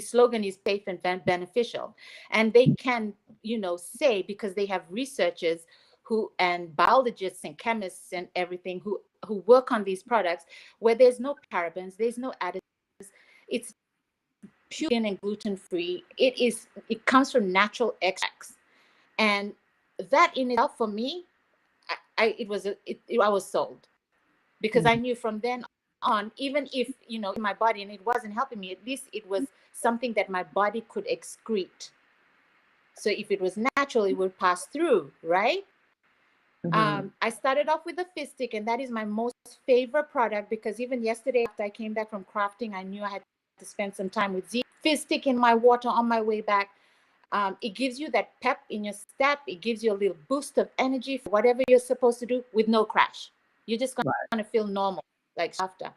slogan is safe and beneficial. And they can say, because they have researchers and biologists and chemists and everything who work on these products, where there's no parabens, there's no additives, it's pure and gluten-free. It comes from natural extracts. And that in itself, for me, I was sold, because I knew from then on, even if in my body and it wasn't helping me, at least it was something that my body could excrete. So if it was natural, it would pass through, right? I started off with the fistic, and that is my most favorite product, because even yesterday after I came back from crafting, I knew I had to spend some time with fistic in my water on my way back. It gives you that pep in your step. It gives you a little boost of energy for whatever you're supposed to do with no crash. You're just going to feel normal like after.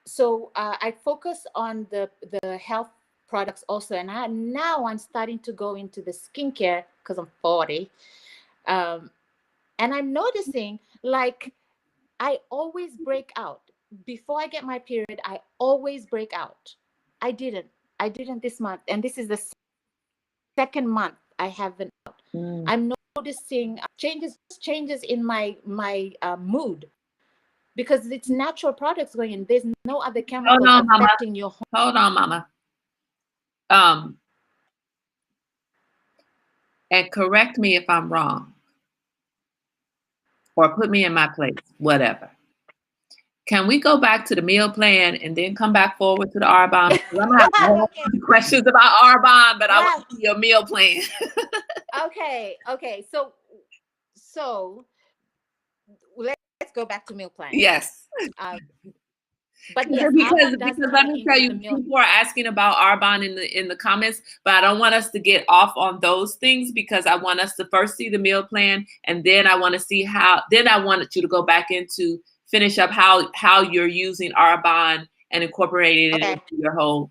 So I focus on the health products also, and now I'm starting to go into the skincare because I'm 40. And I'm noticing, like, I always break out. Before I get my period, I always break out. I didn't this month. And this is the second month I haven't. I'm noticing changes in my mood, because it's natural products going in. There's no other chemicals affecting your home. Hold on, Mama. And correct me if I'm wrong, or put me in my place, whatever. Can we go back to the meal plan and then come back forward to the Arbonne? I'm gonna have more questions about Arbonne, but I want to see your meal plan. Okay. So let's go back to meal plan. Yes. But yes, because let me tell you, people are asking about Arbonne in the comments, but I don't want us to get off on those things, because I want us to first see the meal plan, and then I want to see then I wanted you to go back into finish up how you're using Arbonne and incorporating it into your whole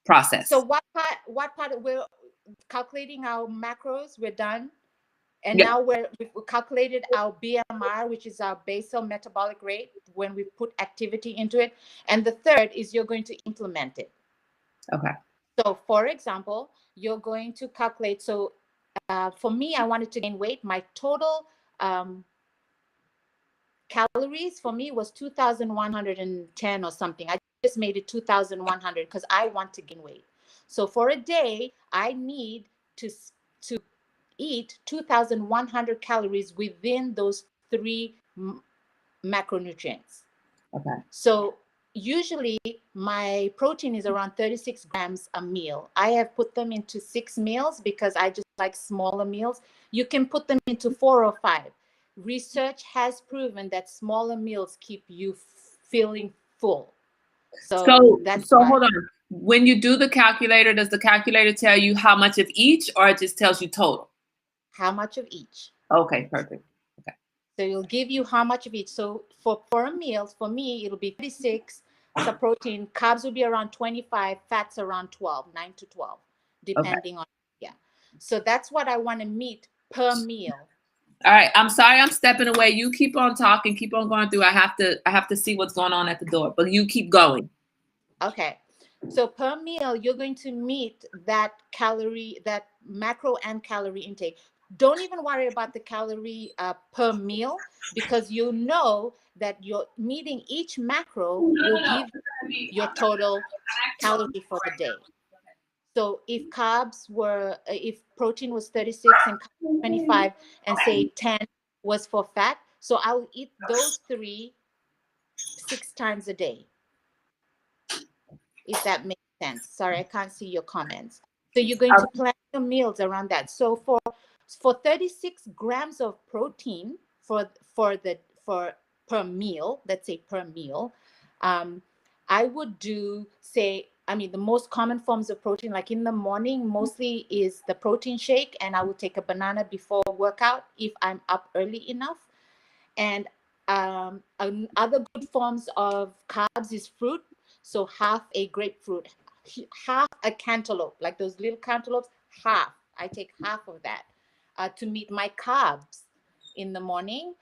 process. So what part we're calculating our macros, we're done. And Yep. now we've calculated our BMR, which is our basal metabolic rate, when we put activity into it. And the third is you're going to implement it. Okay. So for example, you're going to calculate. So for me, I wanted to gain weight. My total calories for me was 2,110 or something. I just made it 2,100 because I want to gain weight. So for a day, I need to eat 2,100 calories within those three macronutrients. Okay. So usually my protein is around 36 grams a meal. I have put them into 6 meals because I just like smaller meals. You can put them into 4 or 5. Research has proven that smaller meals keep you feeling full. So hold on. When you do the calculator, does the calculator tell you how much of each, or it just tells you total? How much of each. Okay, perfect. Okay. So it'll give you how much of each. So for a meal, for me, it'll be 36. So protein, carbs will be around 25, fats around 12, 9 to 12, depending on, yeah. So that's what I want to meet per meal. All right. I'm sorry I'm stepping away. You keep on talking, keep on going through. I have to see what's going on at the door, but you keep going. Okay. So per meal, you're going to meet that macro and calorie intake. Don't even worry about the calorie per meal, because you know that you're meeting each macro will give your total calorie for the day. So if protein was 36 and 25 and say 10 was for fat, so I'll eat those 3 6 times a day. If that makes sense. Sorry, I can't see your comments. So you're going to plan your meals around that. So for 36 grams of protein per meal, let's say per meal, I would do, say, the most common forms of protein, like in the morning, mostly is the protein shake, and I will take a banana before workout if I'm up early enough. And other good forms of carbs is fruit. So half a grapefruit, half a cantaloupe, like those little cantaloupes, half. I take half of that to meet my carbs in the morning.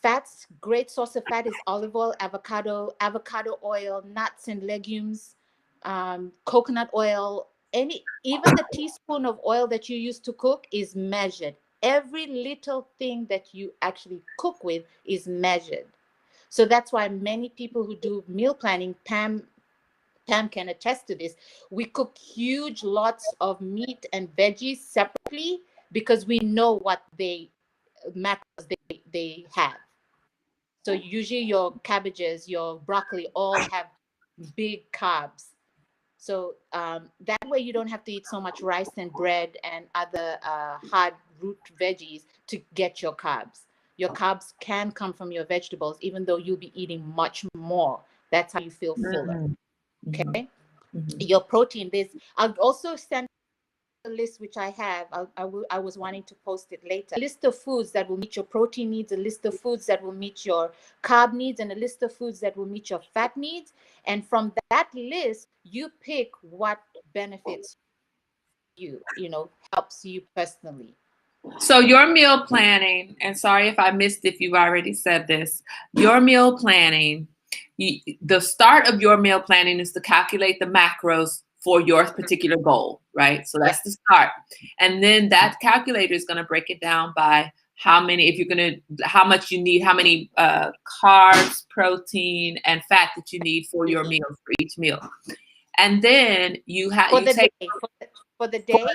Fats, great source of fat is olive oil, avocado oil, nuts and legumes, coconut oil. Even the teaspoon of oil that you use to cook is measured. Every little thing that you actually cook with is measured. So that's why many people who do meal planning, Pam can attest to this, we cook huge lots of meat and veggies separately because we know what macros they have. So usually your cabbages, your broccoli all have big carbs. So that way you don't have to eat so much rice and bread and other hard root veggies to get your carbs. Your carbs can come from your vegetables, even though you'll be eating much more. That's how you feel fuller. Okay. Your protein, I'll also send a list, which I have. I was wanting to post it later. A list of foods that will meet your protein needs, a list of foods that will meet your carb needs, and a list of foods that will meet your fat needs. And from that list, you pick what benefits you, helps you personally. So your meal planning, and sorry if I missed if you've already said this, your meal planning, the start of your meal planning is to calculate the macros for your particular goal, right? So that's the start. And then that calculator is going to break it down by how much you need, how many carbs, protein, and fat that you need for your meals, for each meal. And then for the day,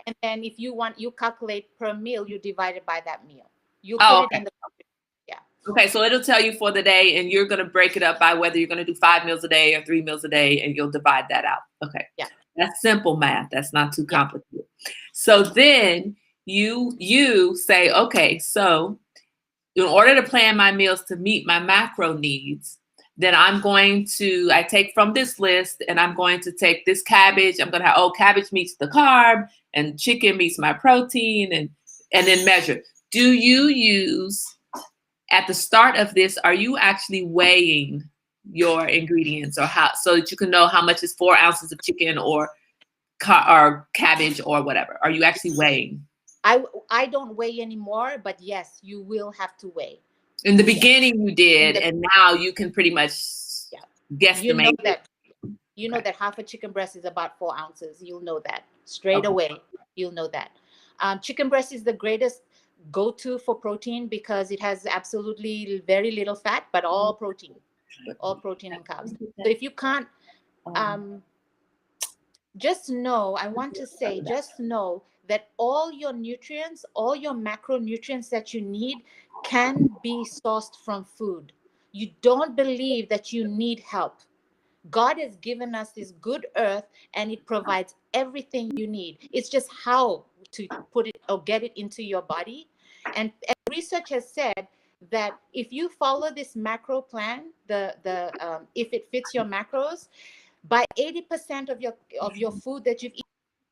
and then if you want, you calculate per meal, you divide it by that meal. You put it in the Okay, so it'll tell you for the day, and you're going to break it up by whether you're going to do 5 meals a day or 3 meals a day, and you'll divide that out. Okay. Yeah. That's simple math. That's not too complicated. So then you say, okay, so in order to plan my meals to meet my macro needs, then I take from this list, and I'm going to take this cabbage. I'm going to have, cabbage meets the carb, and chicken meets my protein, and then measure. Do you use, at the start of this, are you actually weighing your ingredients, or so that you can know how much is 4 ounces of chicken or or cabbage or whatever? Are you actually weighing? I don't weigh anymore, but yes, you will have to weigh. In the beginning you did, the- and now you can pretty much Yeah. guesstimate. You know that half a chicken breast is about 4 ounces. You'll know that straight away. You'll know that. Chicken breast is the greatest go-to for protein because it has absolutely very little fat, but all protein and carbs. So if you can't, just know, I want to say, just know that all your nutrients, all your macronutrients that you need can be sourced from food. You don't believe that you need help. God has given us this good earth and it provides everything you need. It's just how to put it or get it into your body. And research has said that if you follow this macro plan, if it fits your macros, by 80% of your food that you've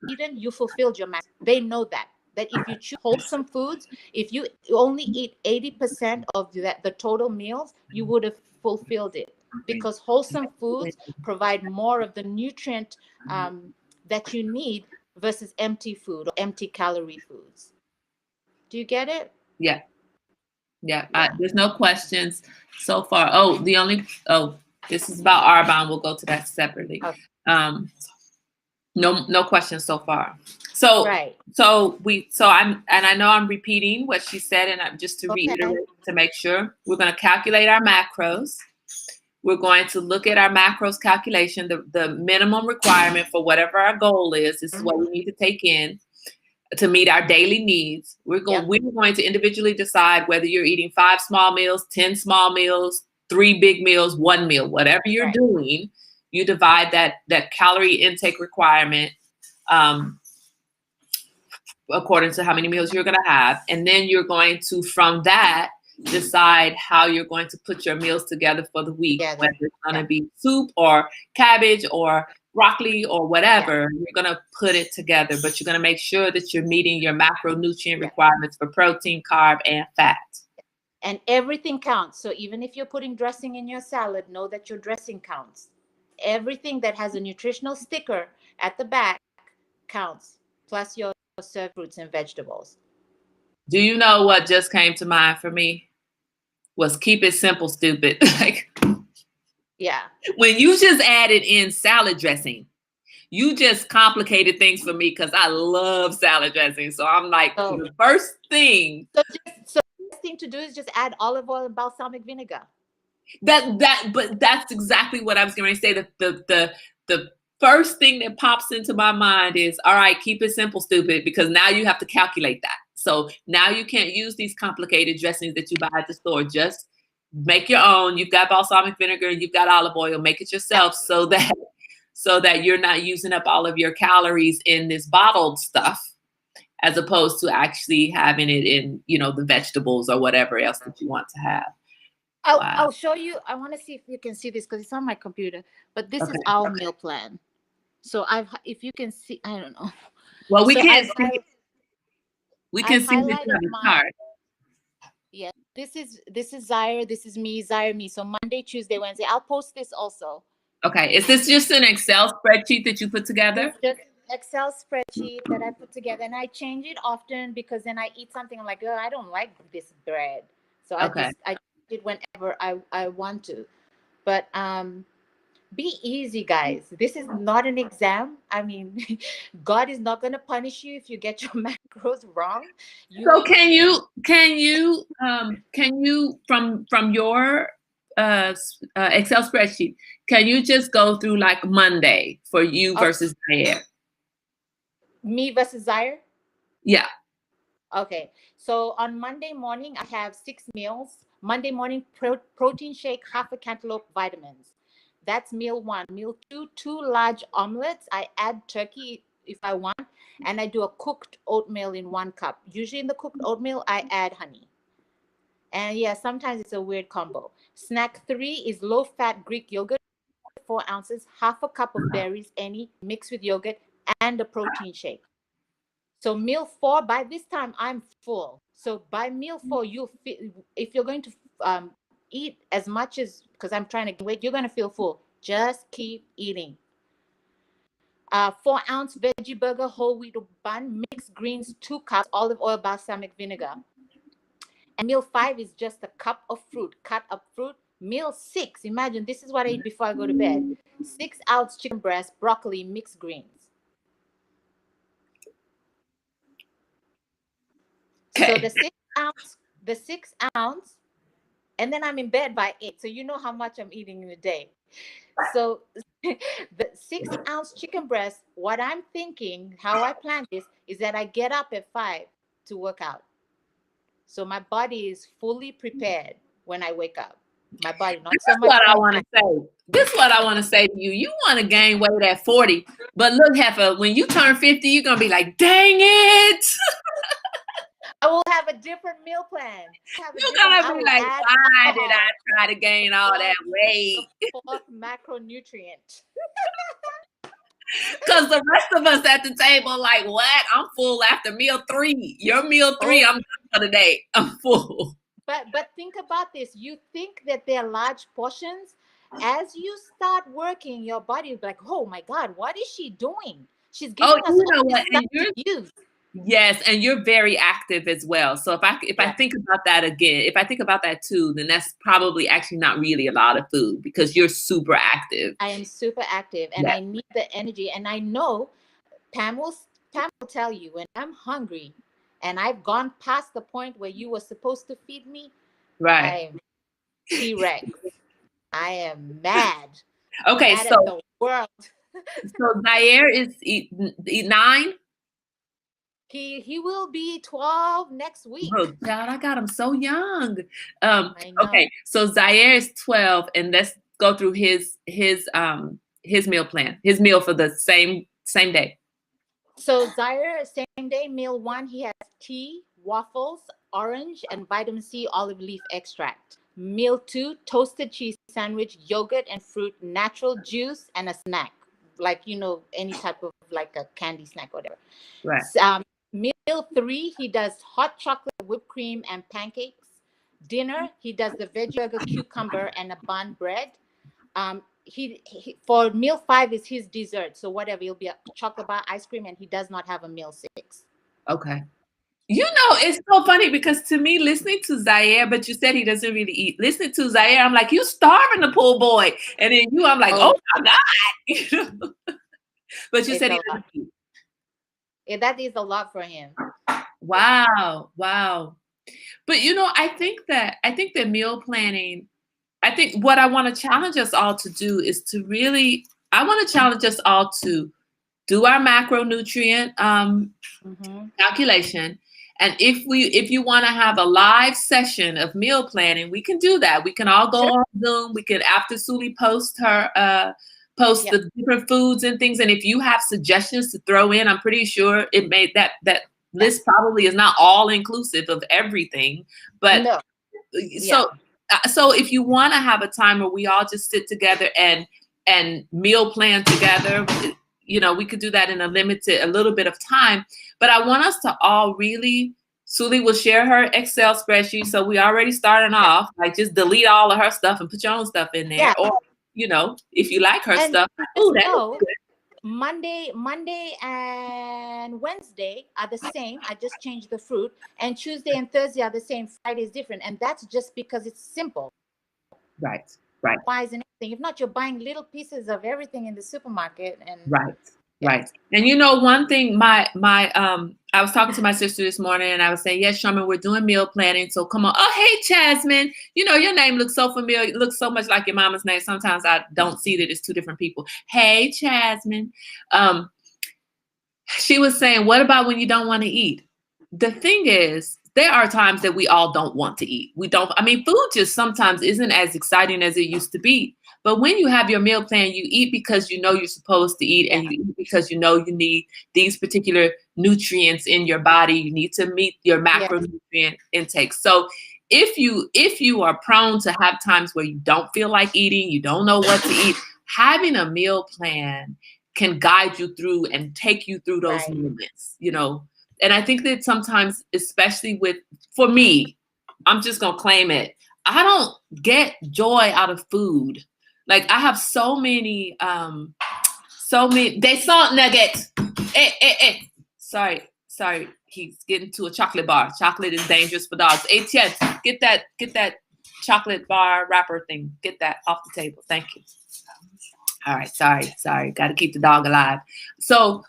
eaten, you fulfilled your macros. They know that if you choose wholesome foods, if you only eat 80% of the total meals, you would have fulfilled it, because wholesome foods provide more of the nutrient that you need versus empty food or empty calorie foods. Do you get it? Yeah. There's no questions so far. This is about Arbonne. We'll go to that separately. Okay. No questions so far. So right. I know I'm repeating what she said, and I'm just to reiterate to make sure, we're going to calculate our macros. We're going to look at our macros calculation, the minimum requirement for whatever our goal is. This is what we need to take in to meet our daily needs. We're going to individually decide whether you're eating 5 small meals, 10 small meals, 3 big meals, 1 meal, whatever you're doing. You divide that calorie intake requirement according to how many meals you're going to have. And then you're going to, from that, decide how you're going to put your meals together for the week, whether it's going to be soup or cabbage or broccoli or whatever. You're going to put it together, but you're going to make sure that you're meeting your macronutrient requirements for protein, carb, and fat. And everything counts. So even if you're putting dressing in your salad, know that your dressing counts. Everything that has a nutritional sticker at the back counts, plus your served fruits and vegetables. Do you know what just came to mind for me? Was keep it simple, stupid. When you just added in salad dressing, you just complicated things for me because I love salad dressing. So I'm like, the first thing. So the best thing to do is just add olive oil and balsamic vinegar. But that's exactly what I was going to say. The first thing that pops into my mind is, all right, keep it simple, stupid, because now you have to calculate that. So now you can't use these complicated dressings that you buy at the store. Just make your own. You've got balsamic vinegar and you've got olive oil. Make it yourself so that you're not using up all of your calories in this bottled stuff, as opposed to actually having it in, the vegetables or whatever else that you want to have. I'll show you. I want to see if you can see this because it's on my computer. But this is our meal plan. So if you can see, I don't know. Well, we can't see. We can see this on the chart. Yeah, this is Zaire. This is me, Zaire, me. So Monday, Tuesday, Wednesday. I'll post this also. Okay. Is this just an Excel spreadsheet that you put together? It's just Excel spreadsheet that I put together, and I change it often because then I eat something. I'm like, oh, I don't like this bread, so I change it whenever I want to. But be easy, guys. This is not an exam. I mean, God is not going to punish you if you get your macros wrong. So can you from your Excel spreadsheet, can you just go through like Monday for you versus Zaire? Me versus Zaire? Yeah. Okay. So on Monday morning, I have 6 meals. Monday morning, protein shake, half a cantaloupe, vitamins. That's meal 1. Meal 2, 2 large omelets. I add turkey if I want. And I do a cooked oatmeal in 1 cup. Usually in the cooked oatmeal, I add honey. And sometimes it's a weird combo. Snack 3 is low-fat Greek yogurt, 4 ounces, half a cup of berries, any, mixed with yogurt, and a protein shake. So meal 4, by this time, I'm full. So by meal 4, if you're going to eat as much as, because I'm trying to gain weight, you're going to feel full. Just keep eating. 4-ounce veggie burger, whole wheat bun, mixed greens, 2 cups, olive oil, balsamic vinegar. And meal 5 is just a cup of fruit, cut up fruit. Meal 6, imagine this is what I eat before I go to bed. 6-ounce chicken breast, broccoli, mixed greens. So the 6 ounce, and then I'm in bed by 8. So you know how much I'm eating in a day. So the 6-ounce chicken breast, what I'm thinking, how I plan this is that I get up at 5 to work out. So my body is fully prepared when I wake up. My body, not so much. What I want to say. This is what I want to say to you. You want to gain weight at 40, but look, Heifer, when you turn 50, you're gonna be like, dang it. I will have a different meal plan. You're gonna be like, why did I try to gain all that weight? Fourth macronutrient. Because the rest of us at the table, like, what? I'm full after meal 3. Your meal 3, I'm done for the day. I'm full. But think about this. You think that they're large portions. As you start working, your body will be like, oh my God, what is she doing? She's giving us all this stuff to use. Yes, and you're very active as well. So if I think about that again, if I think about that too, then that's probably actually not really a lot of food because you're super active. I am super active and I need the energy. And I know Pam will tell you when I'm hungry and I've gone past the point where you were supposed to feed me. Right. I am T-Rex. I am mad. Okay, mad so at the world. So Zaire is 9. He will be 12 next week. Oh God, I got him so young. Okay, so Zaire is 12, and let's go through his meal plan, his meal for the same day. So Zaire, same day, meal 1, he has tea, waffles, orange, and vitamin C olive leaf extract. Meal 2, toasted cheese sandwich, yogurt and fruit, natural juice, and a snack, like any type of like a candy snack or whatever. Right. Meal 3, he does hot chocolate, whipped cream, and pancakes. Dinner, he does the veggie burger, cucumber, and a bun bread. He for meal 5 is his dessert. So whatever, it'll be a chocolate bar, ice cream, and he does not have a meal 6. Okay. It's so funny because to me, listening to Zaire, but you said he doesn't really eat. Listening to Zaire, I'm like, you starving the poor boy. And then I'm like, oh my God. But you said he doesn't eat. Yeah, that is a lot for him. Wow. But I think that meal planning, I think what I want to challenge us all to do is to really, I want to challenge us all to do our macronutrient calculation. And if you want to have a live session of meal planning, we can do that. We can all go on Zoom. We could, after Suli post the different foods and things. And if you have suggestions to throw in, I'm pretty sure it made that list probably is not all inclusive of everything. But so if you want to have a time where we all just sit together and meal plan together, we could do that in a little bit of time. But I want us to all really, Suli will share her Excel spreadsheet. So we already starting off, like just delete all of her stuff and put your own stuff in there. Yeah. Or, if you like her stuff, that's good. Monday and Wednesday are the same. I just changed the fruit. And Tuesday and Thursday are the same. Friday is different. And that's just because it's simple. Right. Wise and everything. If not, you're buying little pieces of everything in the supermarket. And Right. And one thing, my I was talking to my sister this morning and I was saying, yes, Sherman, we're doing meal planning. So come on. Oh, hey, Jasmine. Your name looks so familiar. It looks so much like your mama's name. Sometimes I don't see that it's 2 different people. Hey, Jasmine. She was saying, what about when you don't want to eat? The thing is, there are times that we all don't want to eat. Food just sometimes isn't as exciting as it used to be. But when you have your meal plan, you eat because you're supposed to eat, and you eat because you need these particular nutrients in your body. You need to meet your macronutrient intake. So if you are prone to have times where you don't feel like eating, you don't know what to eat, having a meal plan can guide you through and take you through those moments, And I think that sometimes, especially for me, I'm just going to claim it. I don't get joy out of food. Like I have so many So many. They salt nuggets. Sorry. He's getting to a chocolate bar. Chocolate is dangerous for dogs. Etienne, get that chocolate bar wrapper thing. Get that off the table. Thank you. All right. Sorry. Got to keep the dog alive. So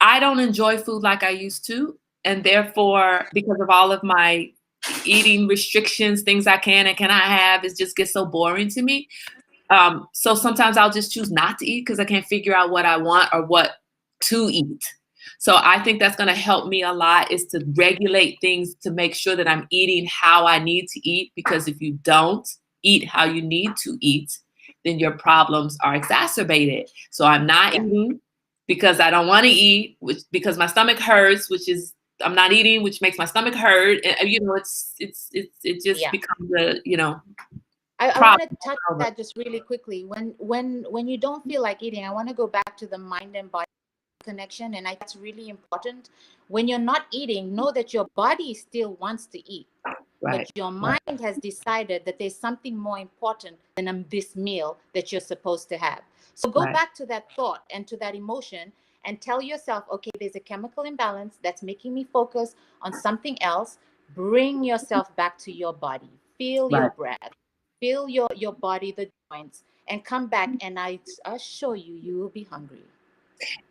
I don't enjoy food like I used to. And therefore, because of all of my eating restrictions, things I can and cannot have, it just gets so boring to me. So sometimes I'll just choose not to eat because I can't figure out what I want or what to eat. So I think that's going to help me a lot, is to regulate things to make sure that I'm eating how I need to eat. Because if you don't eat how you need to eat, then your problems are exacerbated. So I'm not eating because I don't want to eat, because my stomach hurts, I'm not eating, which makes my stomach hurt. And, it just becomes I want to touch on that just really quickly. When you don't feel like eating, I want to go back to the mind and body connection, and that's really important. When you're not eating, know that your body still wants to eat, but your mind has decided that there's something more important than this meal that you're supposed to have. So go back to that thought and to that emotion and tell yourself, okay, there's a chemical imbalance that's making me focus on something else. Bring yourself back to your body. Feel your breath. Feel your body, the joints, and come back, and I assure you will be hungry.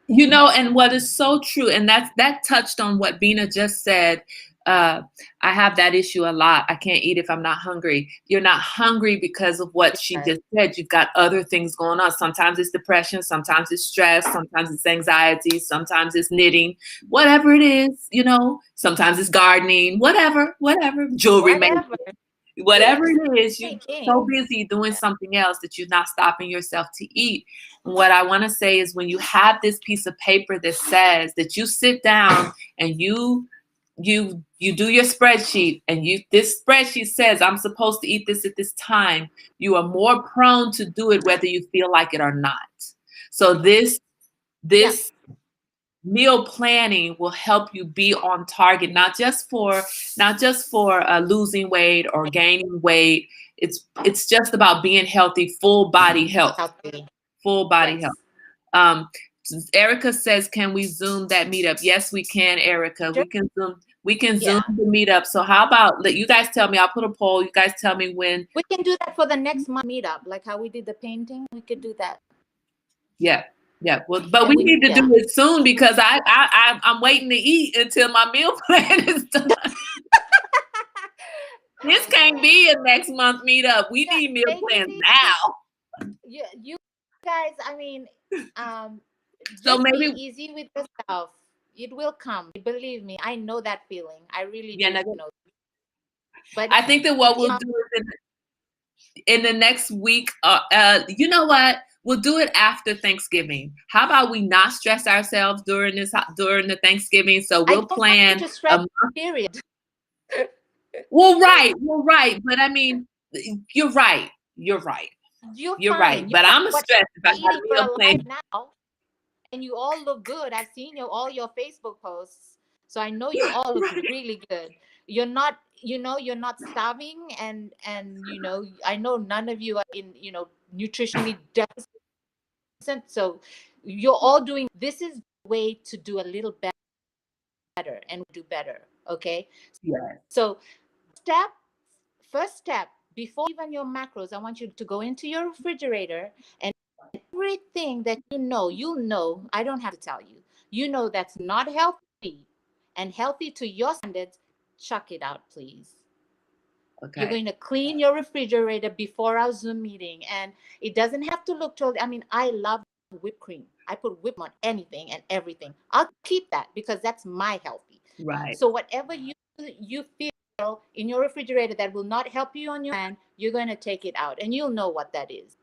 And what is so true, and that touched on what Bina just said. I have that issue a lot. I can't eat if I'm not hungry. You're not hungry because of what she just said. You've got other things going on. Sometimes it's depression, sometimes it's stress, sometimes it's anxiety, sometimes it's knitting, whatever it is, sometimes it's gardening, whatever, jewelry making. Whatever it is, you're so busy doing something else that you're not stopping yourself to eat. And what I want to say is, when you have this piece of paper that says that you sit down and you do your spreadsheet, and this spreadsheet says I'm supposed to eat this at this time, you are more prone to do it whether you feel like it or not. So this meal planning will help you be on target, not just for losing weight or gaining weight. It's just about being healthy, full body health. Erica says, can we Zoom that meetup? Yes, we can, Erica. Sure. We can Zoom the meetup. So how about you guys tell me? I'll put a poll. You guys tell me when. We can do that for the next month meetup, like how we did the painting. We could do that. Yeah. Well, but we need to do it soon, because I'm waiting to eat until my meal plan is done. This can't be a next month meetup. We need meal plans now. Yeah, you guys. I mean, so maybe be easy with yourself. It will come. Believe me, I know that feeling. I really do know. But I think that what we'll do is in the next week. You know what? We'll do it after Thanksgiving. How about we not stress ourselves during the Thanksgiving? So we'll plan a month period. Well, right. But I mean, you're right. You're right. But I'm stressed if I got a meal plan now. And you all look good. I've seen all your Facebook posts, so I know you all look really good. You're not, you're not starving, and I know none of you are in, nutritionally deficit. So you're all doing. This is the way to do a little better and do better. Okay. Yeah. So first step, before even your macros, I want you to go into your refrigerator, and everything that you'll know, I don't have to tell you, that's not healthy and healthy to your standards, chuck it out, please. Okay. You're going to clean your refrigerator before our Zoom meeting, and it doesn't have to look totally. I mean, I love whipped cream. I put whip on anything and everything. I'll keep that because that's my healthy. Right. So whatever you feel in your refrigerator that will not help you on your plan, you're going to take it out, and you'll know what that is.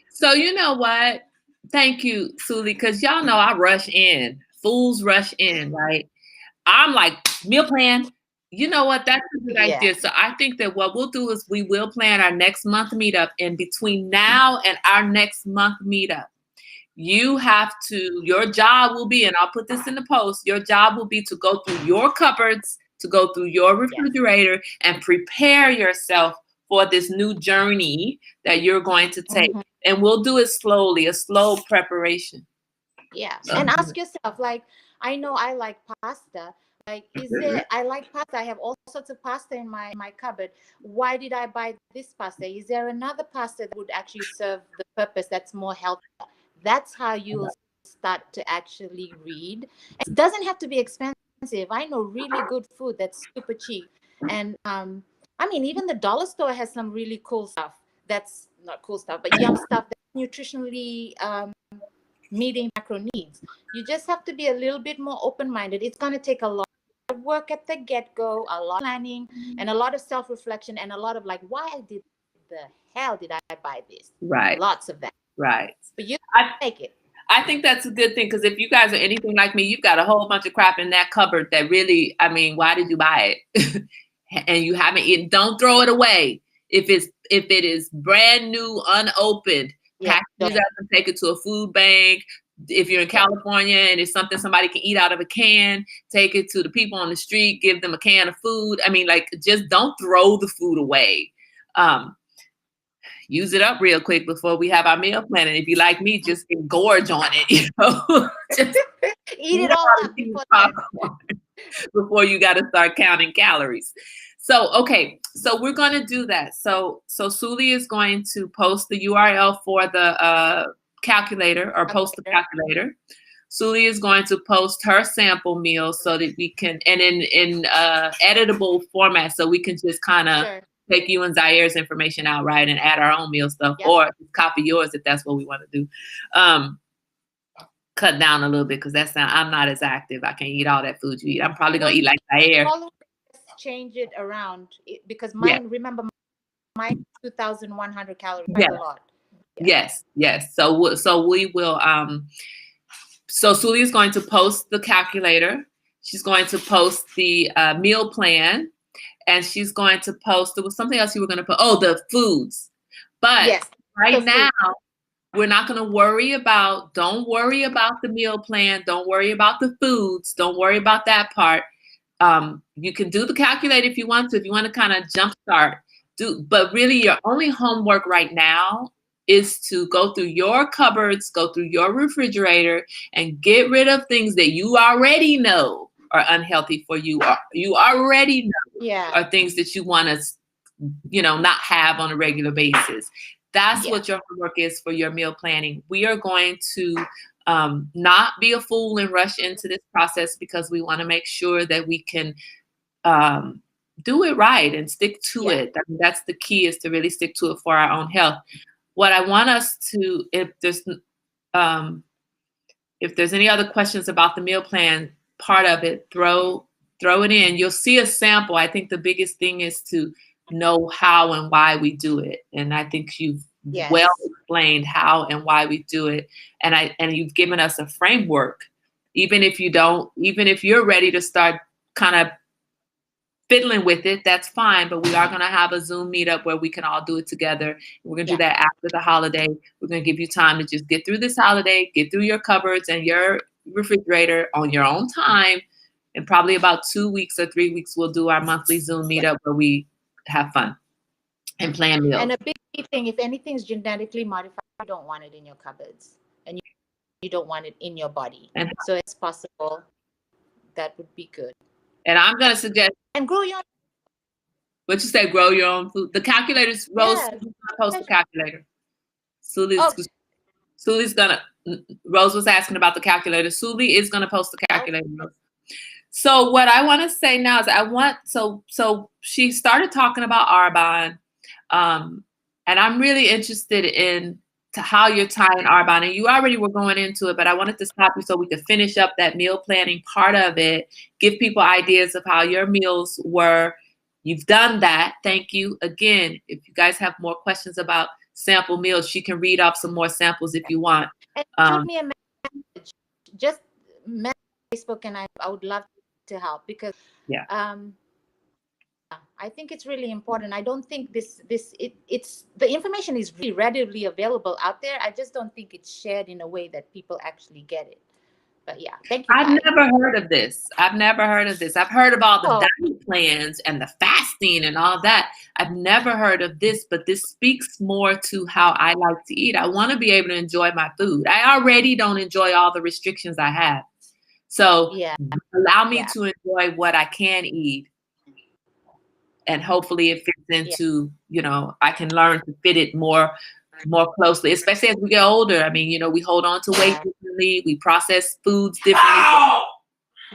So you know what? Thank you, Suli, because y'all know I rush in. Fools rush in, right? I'm like, meal plan. You know what? That's a good idea. So I think that what we'll do is we will plan our next month meetup. And between now and our next month meetup, your job will be, and I'll put this in the post, your job will be to go through your cupboards, to go through your refrigerator, and prepare yourself for this new journey that you're going to take. Mm-hmm. and we'll do it slowly, a slow preparation. Yeah. And ask yourself, like, I know I like pasta. Like, I like pasta. I have all sorts of pasta in my cupboard. Why did I buy this pasta? Is there another pasta that would actually serve the purpose that's more healthy? That's how you'll start to actually read. It doesn't have to be expensive. I know really good food that's super cheap. And I mean, even the dollar store has some really cool stuff. That's not cool stuff, but yum stuff that's nutritionally meeting macro needs. You just have to be a little bit more open-minded. It's going to take a lot of work at the get-go, a lot of planning, and a lot of self-reflection, and a lot of like, why did the hell did I buy this? Right. Lots of that. Right. But you make it. I think that's a good thing, because if you guys are anything like me, you've got a whole bunch of crap in that cupboard that really, I mean, why did you buy it? And you haven't eaten, don't throw it away. If it is brand new, unopened, pack it up and take it to a food bank. If you're in California and it's something somebody can eat out of a can, take it to the people on the street, give them a can of food. I mean, like, just don't throw the food away. Use it up real quick before we have our meal plan. And if you like me, just gorge on it, you know. Just eat it all up before you got to start counting calories. So, okay, so we're going to do that. So Suli is going to post the URL for the calculator, or post the calculator. Suli is going to post her sample meal so that we can, and in editable format, so we can just kind of take you and Zaire's information out, right, and add our own meal stuff, or copy yours if that's what we want to do. Cut down a little bit, because I'm not as active. I can't eat all that food you eat. I'm probably gonna eat like Zaire. Change it around, because mine, remember, mine 2,100 calories. A lot. Yes. So we will. So Suli is going to post the calculator. She's going to post the meal plan. And she's going to post, there was something else you were going to put, the foods. But right now, we're not going to don't worry about the meal plan. Don't worry about the foods. Don't worry about that part. You can do the calculator if you want to, kind of jumpstart. But really your only homework right now is to go through your cupboards, go through your refrigerator, and get rid of things that you already know are unhealthy for you, or you already know are things that you want to, not have on a regular basis. That's what your homework is for your meal planning. We are going to not be a fool and rush into this process, because we want to make sure that we can do it right and stick to it. I mean, that's the key, is to really stick to it for our own health. What I want us to, if there's any other questions about the meal plan part of it, throw it in. You'll see a sample. I think the biggest thing is to know how and why we do it. And I think you've well explained how and why we do it. And you've given us a framework. Even if you're ready to start kind of fiddling with it, that's fine. But we are going to have a Zoom meetup where we can all do it together. We're going to do that after the holiday. We're going to give you time to just get through this holiday, get through your cupboards and your refrigerator on your own time. And probably about 2 weeks or 3 weeks, we'll do our monthly Zoom meetup where we have fun and plan meals. And a big thing, if anything's genetically modified, you don't want it in your cupboards, and you don't want it in your body. And so it's possible. That would be good. And I'm going to suggest. And grow your own. What you say, grow your own food. The calculators, Rose, who's going to post the calculator? Suli's going to, Rose was asking about the calculator. Suli is going to post the calculator. Okay. So what I want to say now is so she started talking about Arbonne, and I'm really interested in how you're tying Arbonne, and you already were going into it, but I wanted to stop you so we could finish up that meal planning part of it, give people ideas of how your meals were. You've done that. Thank you. Again, if you guys have more questions about sample meals, she can read off some more samples if you want. And shoot me a message. Just message Facebook, and I would love to help, because I think it's really important. I don't think it's the information is really readily available out there. I just don't think it's shared in a way that people actually get it. But yeah, thank you. I've never heard of this. I've heard of all the diet plans and the fasting fasting and all that. I've never heard of this, but this speaks more to how I like to eat. I want to be able to enjoy my food. I already don't enjoy all the restrictions I have. So Yeah. allow me Yeah. to enjoy what I can eat. And hopefully it fits into, you know, I can learn to fit it more closely, especially as we get older. I mean, you know, we hold on to weight differently. We process foods differently.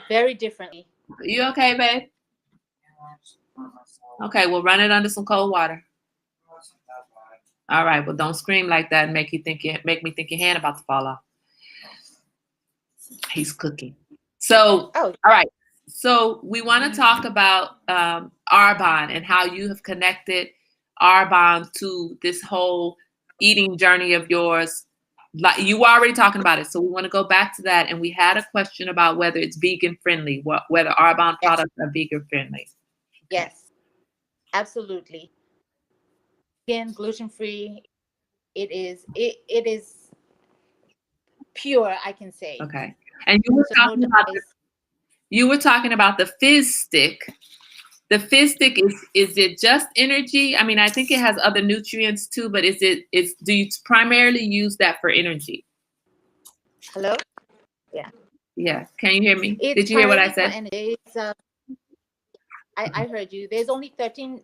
Very differently. You okay, babe? Okay, we'll run it under some cold water. All right, well, don't scream like that and make me think your hand about to fall off. He's cooking. So, all right. So we want to talk about Arbonne and how you have connected Arbonne to this whole eating journey of yours. Like you were already talking about it, so we want to go back to that. And we had a question about whether it's vegan friendly, whether Arbonne products are vegan friendly. Yes, absolutely. Again, gluten free. It is pure, I can say. Okay. And you were talking about the fizz stick. The fizz stick is it just energy? I mean, I think it has other nutrients too, but do you primarily use that for energy? Hello? Yeah. Yeah. Can you hear me? Did you hear what I said? I heard you. There's only 13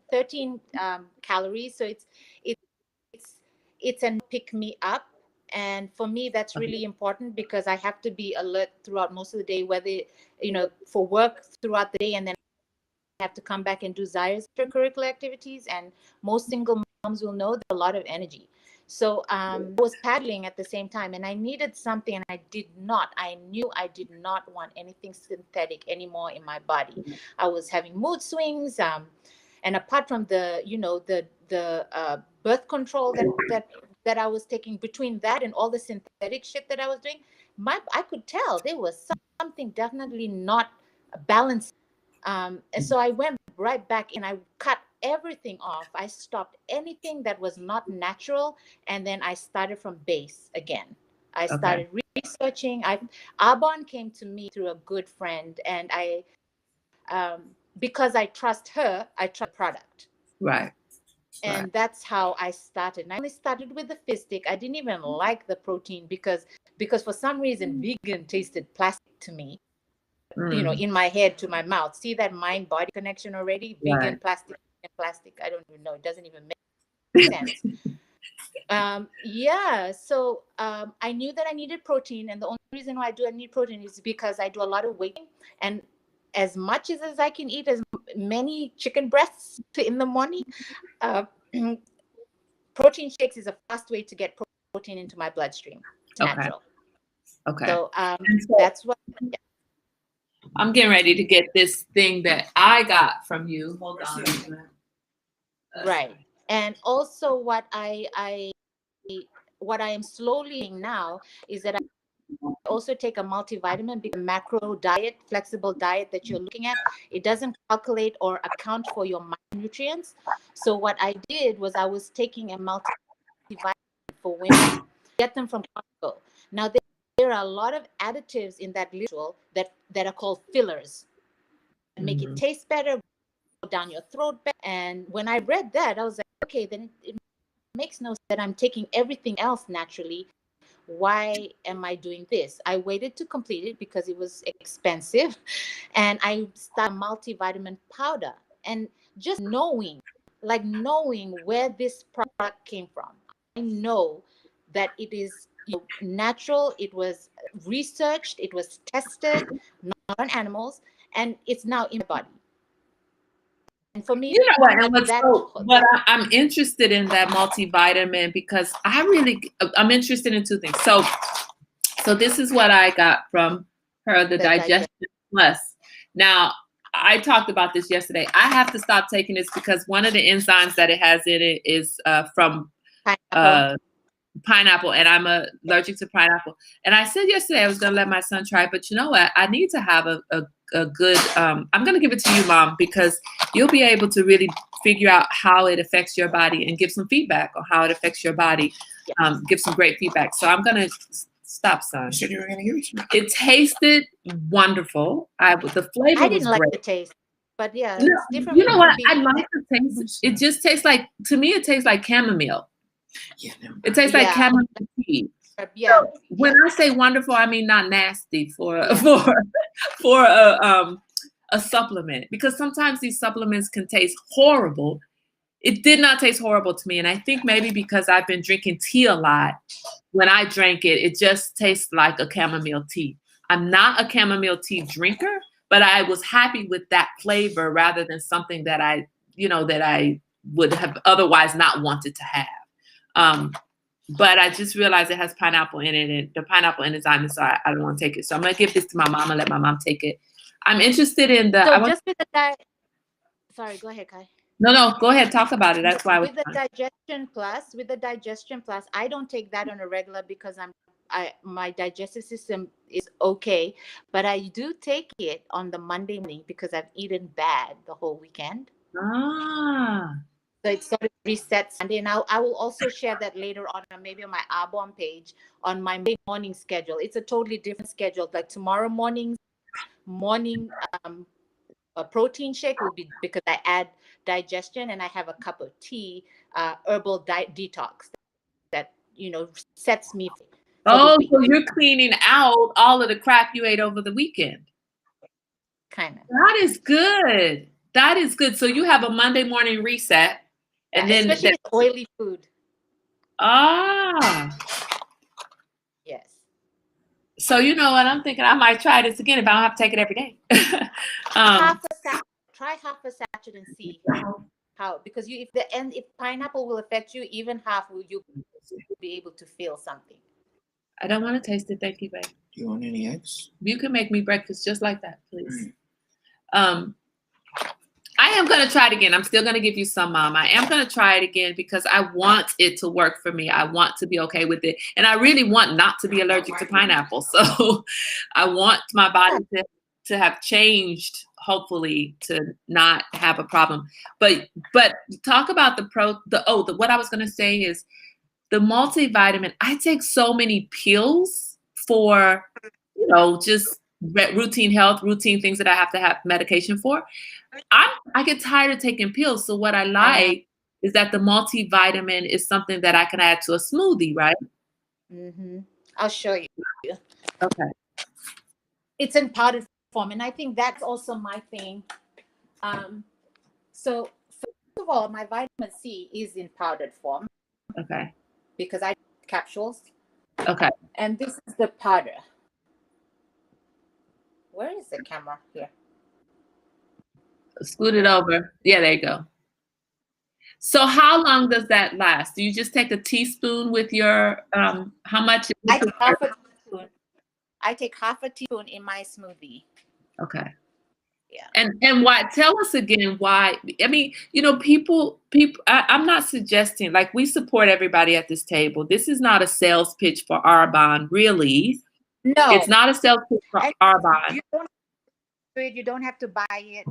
calories, so it's an pick me up. And for me, that's really important because I have to be alert throughout most of the day, whether, you know, for work throughout the day, and then I have to come back and do Zaire's extracurricular activities. And most single moms will know there's a lot of energy. So I was paddling at the same time, and I needed something, and I knew I did not want anything synthetic anymore in my body. I was having mood swings, and apart from the, you know, the birth control that I was taking, between that and all the synthetic shit that I was doing, I could tell there was something definitely not balanced. And so I went right back and I cut everything off. I stopped anything that was not natural, and then I started from base again. I started researching. Arbonne came to me through a good friend, and I because I trust her, I trust the product. Right. And that's how I started. And I only started with the fizz stick. I didn't even like the protein because for some reason vegan tasted plastic to me. You know, in my head to my mouth. See that mind-body connection already? Vegan, plastic, and plastic. I don't even know. It doesn't even make sense. So I knew that I needed protein, and the only reason why I need protein is because I do a lot of weighting, and as much as I can eat as many chicken breasts in the morning, protein shakes is a fast way to get protein into my bloodstream. It's natural. Okay. So that's what. Yeah. I'm getting ready to get this thing that I got from you. Hold on. Right. And also what I am slowly doing now is that I also take a multivitamin, because macro diet, flexible diet that you're looking at, it doesn't calculate or account for your nutrients. So what I did was I was taking a multivitamin for women, get them from Costco. Now there are a lot of additives in that literal that are called fillers, and make it taste better, go down your throat better. And when I read that, I was like, okay, then it makes no sense that I'm taking everything else naturally. Why am I doing this? I waited to complete it because it was expensive, and I started multivitamin powder. And just knowing where this product came from, I know that it is natural. It was researched, it was tested, not on animals, and it's now in my body. And for me, you know what? I'm interested in that multivitamin because I'm interested in two things. So this is what I got from her, the Digestion Plus. Now, I talked about this yesterday. I have to stop taking this because one of the enzymes that it has in it is from pineapple, and I'm allergic to pineapple. And I said yesterday I was going to let my son try it, but you know what? I need to have a good, I'm going to give it to you, Mom, because you'll be able to really figure out how it affects your body and give some feedback on how it affects your body. Give some great feedback. So I'm going to stop, son. You said you were going to give it to me. It tasted wonderful. The flavor I didn't was like great. the taste. But yeah, No, it's different you with know what? I movie. like the taste. It just tastes like, to me, it tastes like chamomile. Yeah, never It mind. tastes like Yeah. chamomile tea. Yeah, So when I say wonderful, I mean not nasty for Yeah. for a supplement, because sometimes these supplements can taste horrible. It did not taste horrible to me, and I think maybe because I've been drinking tea a lot, when I drank it, it just tastes like a chamomile tea. I'm not a chamomile tea drinker, but I was happy with that flavor rather than something that I would have otherwise not wanted to have. But I just realized it has pineapple in it, and the pineapple enzyme, so I don't want to take it. So I'm gonna give this to my mom and let my mom take it. I'm interested in the. So just with the sorry, go ahead, Kai. No, go ahead, talk about it. That's why I was. With the digestion plus, I don't take that on a regular because my digestive system is okay, but I do take it on the Monday morning because I've eaten bad the whole weekend. Ah. So it sort of resets Sunday. And I will also share that later on, maybe on my Arbonne page, on my morning schedule. It's a totally different schedule. Like tomorrow morning a protein shake will be because I add digestion, and I have a cup of tea, herbal detox that sets me free for the Oh, week. so you're cleaning out all of the crap you ate over the weekend. Kind of. That is good. That is good. So you have a Monday morning reset, and then especially with oily food. Yes. So you know what? I'm thinking I might try this again if I don't have to take it every day. Try half a sachet and see how, because if pineapple will affect you, even half you be able to feel something. I don't want to taste it. Thank you, babe. Do you want any eggs? You can make me breakfast just like that, please. I am going to try it again. I'm still going to give you some, Mom. I am going to try it again because I want it to work for me. I want to be okay with it. And I really want not to be allergic to pineapple. So I want my body to have changed, hopefully, to not have a problem. But talk about what I was going to say is the multivitamin. I take so many pills for, just routine health, routine things that I have to have medication for. I get tired of taking pills. So what I like is that the multivitamin is something that I can add to a smoothie, right? Mm-hmm. I'll show you. Okay. It's in powdered form, and I think that's also my thing. So first of all, my vitamin C is in powdered form. Okay. Because I capsules. Okay. And this is the powder. Where is the camera here? Scoot it over. Yeah, there you go. So how long does that last? Do you just take a teaspoon with your how much? I take half a teaspoon. I take half a teaspoon in my smoothie. Okay. Yeah. And why? Tell us again why. I mean, people. I'm not suggesting, like, we support everybody at this table. This is not a sales pitch for Arbonne, really. No, it's not a sales pitch for Arbonne. You don't have to buy it.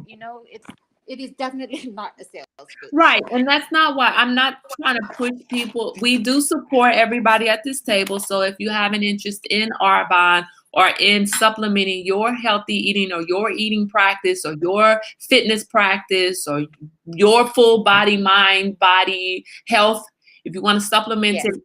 It is definitely not a sales pitch. Right, and that's not why. I'm not trying to push people. We do support everybody at this table. So if you have an interest in Arbonne or in supplementing your healthy eating or your eating practice or your fitness practice or your full body, mind, body health, if you want to supplement it,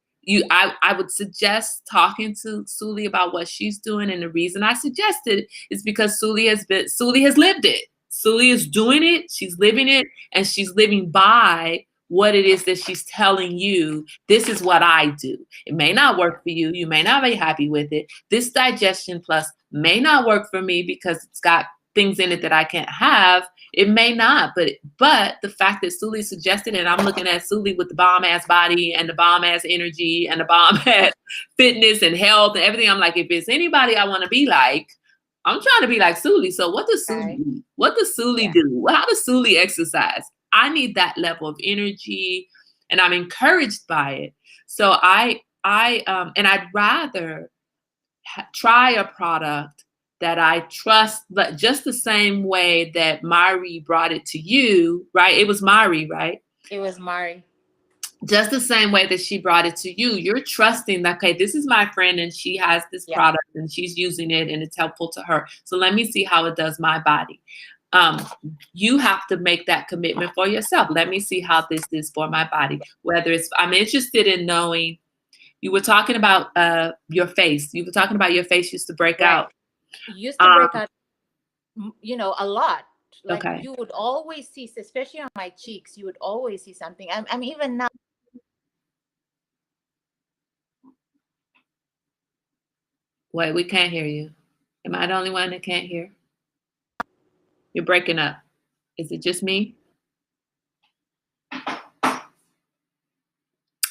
I would suggest talking to Suli about what she's doing. And the reason I suggested is because Suli has lived it. Suli is doing it, she's living it, and she's living by what it is that she's telling you. This is what I do. It may not work for you. You may not be happy with it. This Digestion Plus may not work for me because it's got things in it that I can't have. It may not, but the fact that Suli suggested it, I'm looking at Suli with the bomb-ass body and the bomb-ass energy and the bomb-ass fitness and health and everything. I'm like, if it's anybody I want to be like, I'm trying to be like Suli. So what does Suli do? What does Suli do? How does Suli exercise? I need that level of energy, and I'm encouraged by it. So and I'd rather try a product that I trust, but just the same way that Mari brought it to you, right? It was Mari, right? It was Mari. Just the same way that she brought it to you, you're trusting that, okay, this is my friend and she has this product and she's using it and it's helpful to her. So let me see how it does my body. um, you have to make that commitment for yourself. Let me see how this is for my body. Whether it's, I'm interested in knowing. You were talking about your face. You were talking about your face used to break Right. out. It used to break out, a lot. Like Okay. you would always see, especially on my cheeks, you would always see something. I'm even now. Wait, we can't hear you. Am I the only one that can't hear? You're breaking up. Is it just me?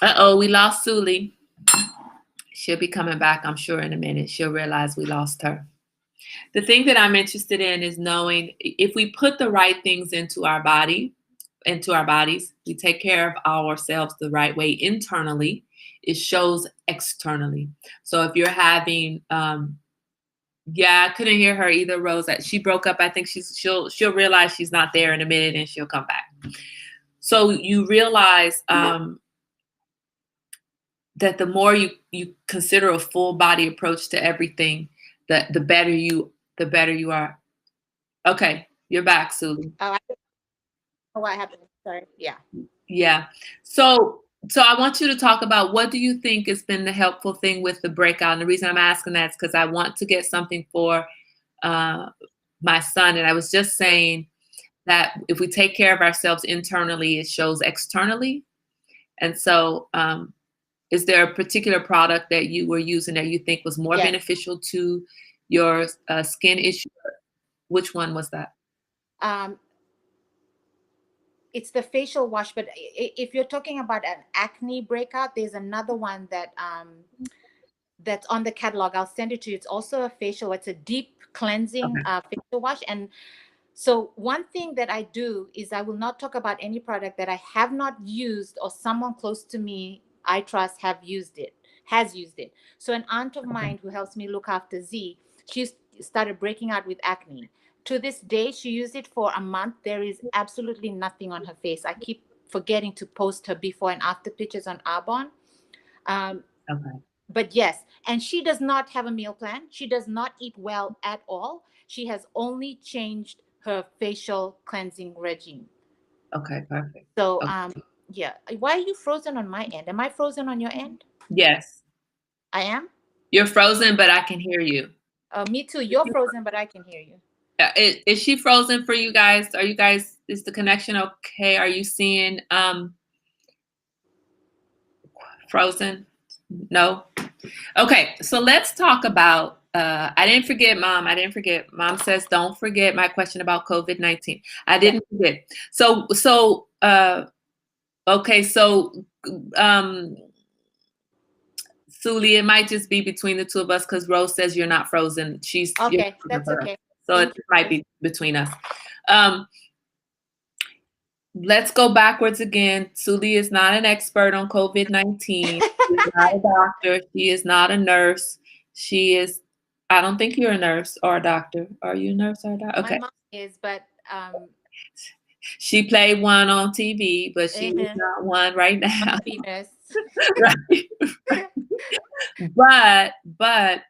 Uh-oh, we lost Suli. She'll be coming back, I'm sure, in a minute. She'll realize we lost her. The thing that I'm interested in is knowing if we put the right things into our bodies, we take care of ourselves the right way internally, it shows externally. So if you're having, I couldn't hear her either, Rose. She broke up. I think she'll realize she's not there in a minute and she'll come back. So you realize that the more you consider a full body approach to everything, the better you are. Okay, you're back, Suli. Oh, I don't know what happened. Sorry. Yeah. Yeah. So I want you to talk about what do you think has been the helpful thing with the breakout. And the reason I'm asking that is because I want to get something for my son. And I was just saying that if we take care of ourselves internally, it shows externally. And so is there a particular product that you were using that you think was more beneficial to your skin issue? Which one was that? It's the facial wash, but if you're talking about an acne breakout, there's another one that that's on the catalog. I'll send it to you. It's also a facial. It's a deep cleansing facial wash. And so one thing that I do is I will not talk about any product that I have not used or someone close to me I trust has used it. So an aunt of mine who helps me look after Z, she started breaking out with acne. To this day, she used it for a month. There is absolutely nothing on her face. I keep forgetting to post her before and after pictures on Arbonne. But yes, and she does not have a meal plan. She does not eat well at all. She has only changed her facial cleansing regime. Okay, perfect. So, yeah. Why are you frozen on my end? Am I frozen on your end? Yes. I am? You're frozen, but I can hear you. Me too. You're frozen, but I can hear you. Is she frozen for you guys? Is the connection okay? Are you seeing frozen? No? Okay, so let's talk about, I didn't forget, Mom. Mom says, don't forget my question about COVID-19. I didn't forget. Okay, so Suli, it might just be between the two of us because Rose says you're not frozen. Okay, that's okay. So it might be between us. Let's go backwards again. Suli is not an expert on COVID-19. She's not a doctor. She is not a nurse. She is, I don't think you're a nurse or a doctor. Are you a nurse or a doctor? Okay. My mom is, but she played one on TV, but she is not one right now. Right. But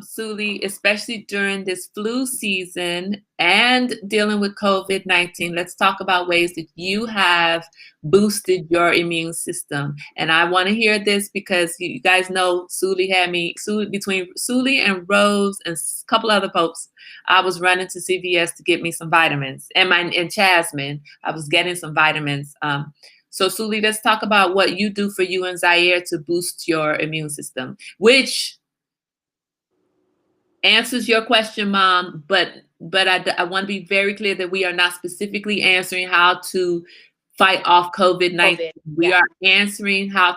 Suli, especially during this flu season and dealing with COVID-19, let's talk about ways that you have boosted your immune system. And I want to hear this because you guys know between Suli and Rose and a couple other folks, I was running to CVS to get me some vitamins. And Chasmin, I was getting some vitamins. So Suli, let's talk about what you do for you and Zaire to boost your immune system, which answers your question, Mom. But I want to be very clear that we are not specifically answering how to fight off COVID-19. We are answering how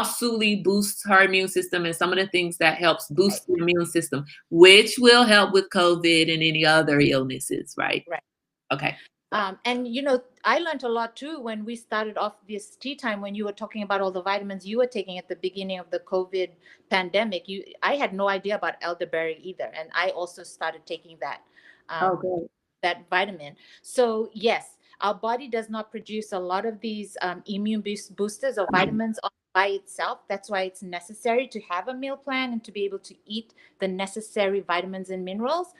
Suli boosts her immune system and some of the things that helps boost the immune system, which will help with COVID and any other illnesses, right? Right. Okay. And I learned a lot too when we started off this tea time, when you were talking about all the vitamins you were taking at the beginning of the COVID pandemic. I had no idea about elderberry either. And I also started taking that, that vitamin. So yes, our body does not produce a lot of these immune boosters or vitamins by itself. That's why it's necessary to have a meal plan and to be able to eat the necessary vitamins and minerals.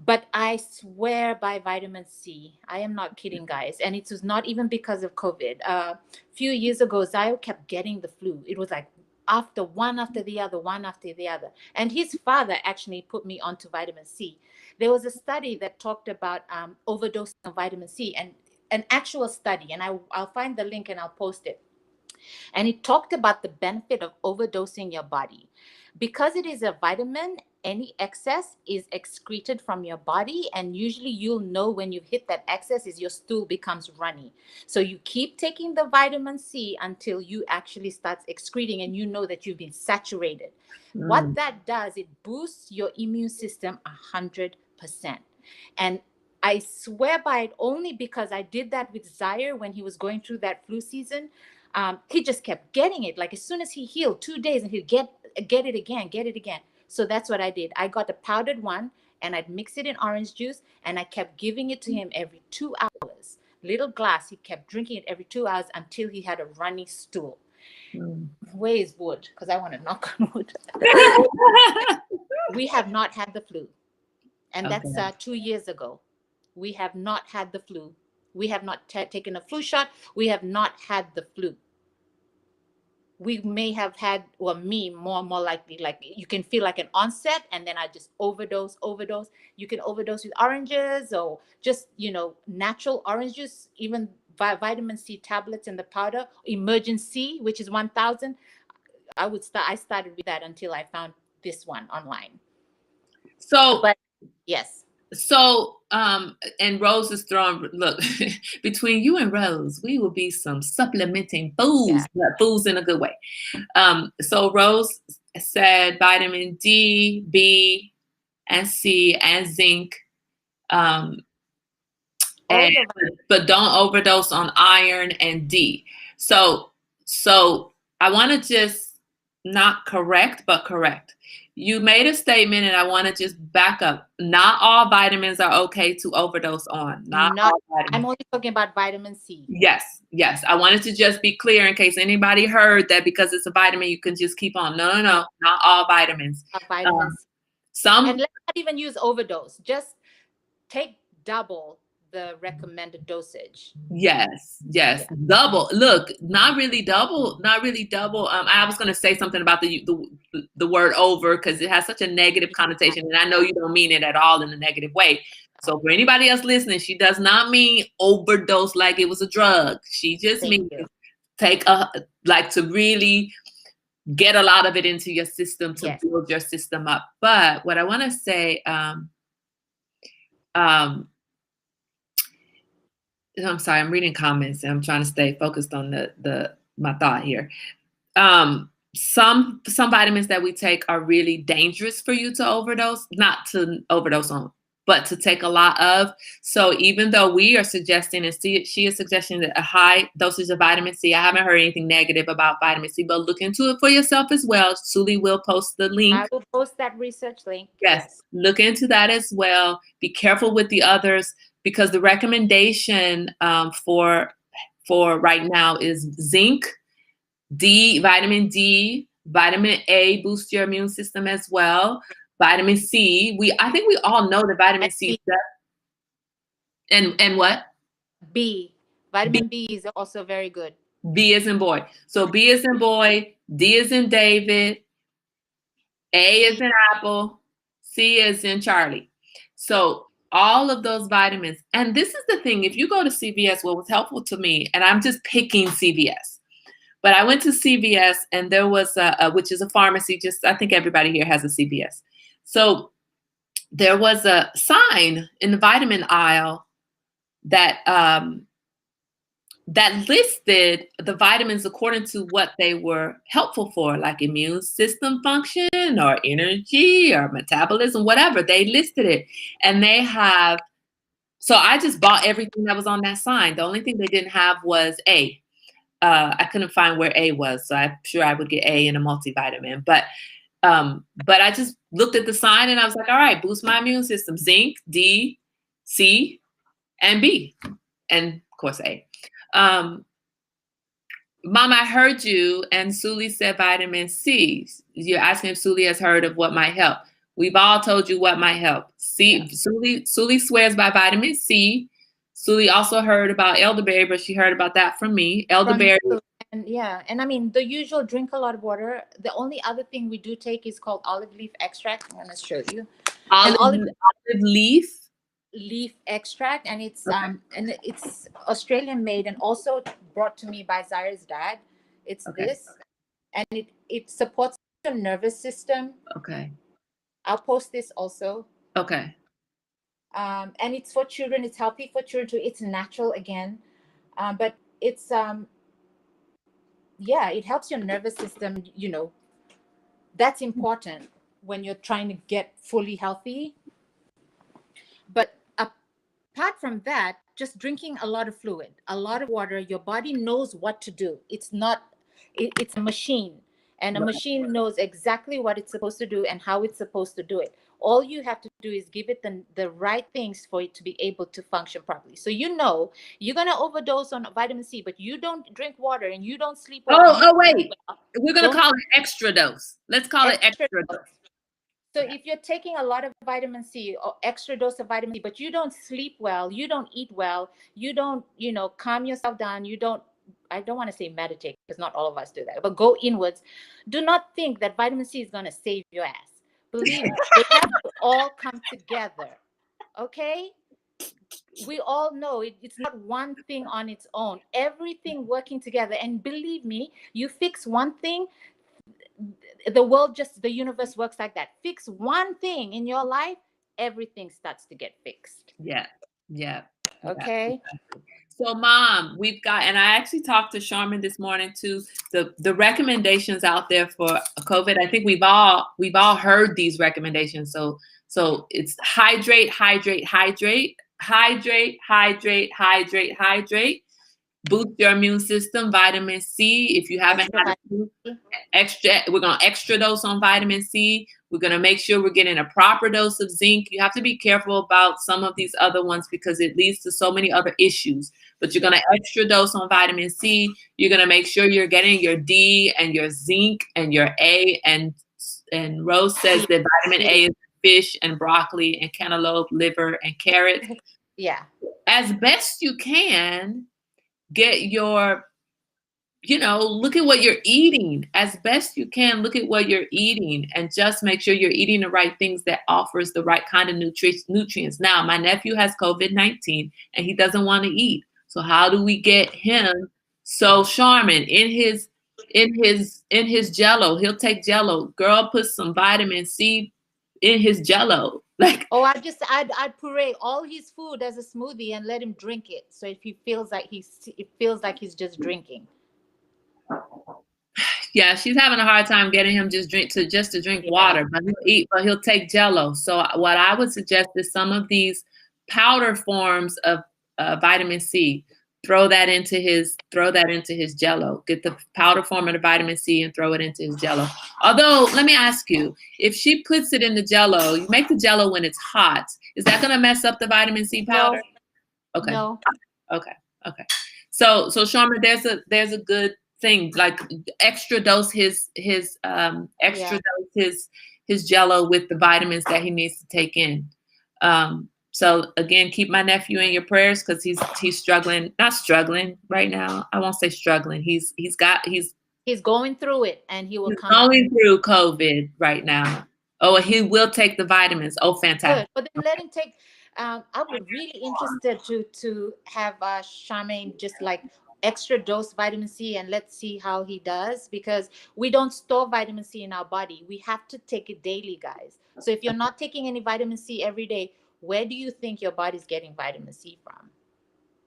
But I swear by vitamin C. I am not kidding, guys. And it was not even because of COVID. A few years ago, Zayo kept getting the flu. It was like after the other, one after the other. And his father actually put me onto vitamin C. There was a study that talked about overdosing of vitamin C, and an actual study. And I'll find the link and I'll post it. And it talked about the benefit of overdosing your body. Because it is a vitamin, any excess is excreted from your body. And usually you'll know when you've hit that excess is your stool becomes runny. So you keep taking the vitamin C until you actually start excreting and you know that you've been saturated. What that does, it boosts your immune system 100%. And I swear by it only because I did that with Zaire when he was going through that flu season. He just kept getting it. Like as soon as he healed, 2 days, and he'd get it again. So that's what I did. I got the powdered one and I'd mix it in orange juice and I kept giving it to him every 2 hours. Little glass. He kept drinking it every 2 hours until he had a runny stool. Where is wood? Because I want to knock on wood. We have not had the flu. And that's 2 years ago. We have not had the flu. We have not taken a flu shot. We have not had the flu. We may have had, or me more likely, like you can feel like an onset and then I just overdose. You can overdose with oranges or just, natural orange juice, even vitamin C tablets in the powder, Emergen-C, which is 1,000. I started with that until I found this one online. So, but yes. So, and Rose is throwing, look, between you and Rose, we will be some supplementing fools, but fools in a good way. So Rose said vitamin D, B, and C, and zinc. But don't overdose on iron and D. So I want to just not correct, but correct. You made a statement and I want to just back up. Not all vitamins are okay to overdose on. Not all vitamins. I'm only talking about vitamin C. Yes. I wanted to just be clear in case anybody heard that because it's a vitamin, you can just keep on. No. Not all vitamins. Vitamins. Some. And let's not even use overdose. Just take double the recommended dosage. Yes. Double. Look, not really double. I was going to say something about the word over because it has such a negative connotation, and I know you don't mean it at all in a negative way. So for anybody else listening, she does not mean overdose like it was a drug. She just means to really get a lot of it into your system to build your system up. But what I want to say, I'm sorry, I'm reading comments and I'm trying to stay focused on my thought here. Some vitamins that we take are really dangerous for you to overdose, not to overdose on, but to take a lot of. So even though we are suggesting, and she is suggesting that a high dosage of vitamin C, I haven't heard anything negative about vitamin C, but look into it for yourself as well. Suli will post the link. I will post that research link. Yes. Look into that as well. Be careful with the others, because the recommendation for right now is zinc, D, vitamin D, vitamin A, boost your immune system as well. Vitamin C, I think we all know that vitamin C and what? B. Vitamin B is also very good. B is in boy. So B is in boy, D is in David, A is in apple, C is in Charlie. So all of those vitamins. And this is the thing, if you go to CVS, what was helpful to me, and I'm just picking CVS, but I went to CVS and there was which is a pharmacy, I think everybody here has a CVS. So there was a sign in the vitamin aisle that listed the vitamins according to what they were helpful for, like immune system function or energy or metabolism, whatever. They listed it. And they have, so I just bought everything that was on that sign. The only thing they didn't have was A. I couldn't find where A was, so I'm sure I would get A in a multivitamin. But I just looked at the sign and I was like, all right, boost my immune system. Zinc, D, C, and B. And of course, A. Mom, I heard you, and Suli said vitamin C. You're asking if Suli has heard of what might help. We've all told you what might help. See, Suli swears by vitamin C. Suli also heard about elderberry, but she heard about that from me. Elderberry. And yeah, and I mean the usual drink a lot of water. The only other thing we do take is called olive leaf extract. I'm gonna show you. Olive leaf extract, and it's Okay. and it's Australian made and also brought to me by Zaira's dad. It's Okay. this, and it supports your nervous system. Okay. I'll post this also. Okay. And it's for children. It's healthy for children too. It's natural again, but it's yeah, it helps your nervous system. You know, that's important when you're trying to get fully healthy. But apart from that, just drinking a lot of fluid, a lot of water, your body knows what to do. It's not, it's a machine, and a machine knows exactly what it's supposed to do and how it's supposed to do it. All you have to do is give it the right things for it to be able to function properly. So you know you're going to overdose on vitamin C, but you don't drink water and you don't sleep well. Oh, wait. We're going to call it extra dose. Let's call it extra dose. So if you're taking a lot of vitamin C or extra dose of vitamin C, but you don't sleep well, you don't eat well, you don't, calm yourself down, I don't want to say meditate because not all of us do that, but go inwards. Do not think that vitamin C is going to save your ass. Believe me, they have to all come together. Okay? We all know it's not one thing on its own. Everything working together. And believe me, you fix one thing, the universe works like that. Fix one thing in your life, everything starts to get fixed. Yeah. Okay. So Mom, we've got, and I actually talked to Charmin this morning too, the recommendations out there for COVID. I think we've all heard these recommendations. So it's hydrate. Boost your immune system, vitamin C. If you haven't had we're going to extra dose on vitamin C. We're going to make sure we're getting a proper dose of zinc. You have to be careful about some of these other ones because it leads to so many other issues. But you're going to extra dose on vitamin C. You're going to make sure you're getting your D and your zinc and your A. And Rose says that vitamin A is fish and broccoli and cantaloupe, liver and carrot. Yeah. As best you can, get your, look at what you're eating. As best you can, look at what you're eating and just make sure you're eating the right things that offers the right kind of nutrients. Now, my nephew has COVID-19 and he doesn't want to eat. So how do we get him? So Charmin, in his Jello, he'll take Jello. Girl, put some vitamin C in his Jello. Like, I'd puree all his food as a smoothie and let him drink it. So if he feels like he's just drinking. Yeah, she's having a hard time getting him to drink water, but he'll take Jello. So what I would suggest is some of these powder forms of vitamin C. Throw that into his Jello. Get the powder form of the vitamin C and throw it into his Jello. Although, let me ask you, if she puts it in the Jello, you make the Jello when it's hot. Is that going to mess up the vitamin C powder? No. Okay. No. Okay. So Charmin, there's a good thing, like extra dose his Jello with the vitamins that he needs to take in. So again, keep my nephew in your prayers because he's struggling, not struggling right now. I won't say struggling. He's going through it and he will come going through COVID right now. Oh, he will take the vitamins. Oh, fantastic. Good. But then let him take, I would really interested to have Charmaine just like extra dose vitamin C and let's see how he does, because we don't store vitamin C in our body. We have to take it daily, guys. So if you're not taking any vitamin C every day, where do you think your body's getting vitamin C from?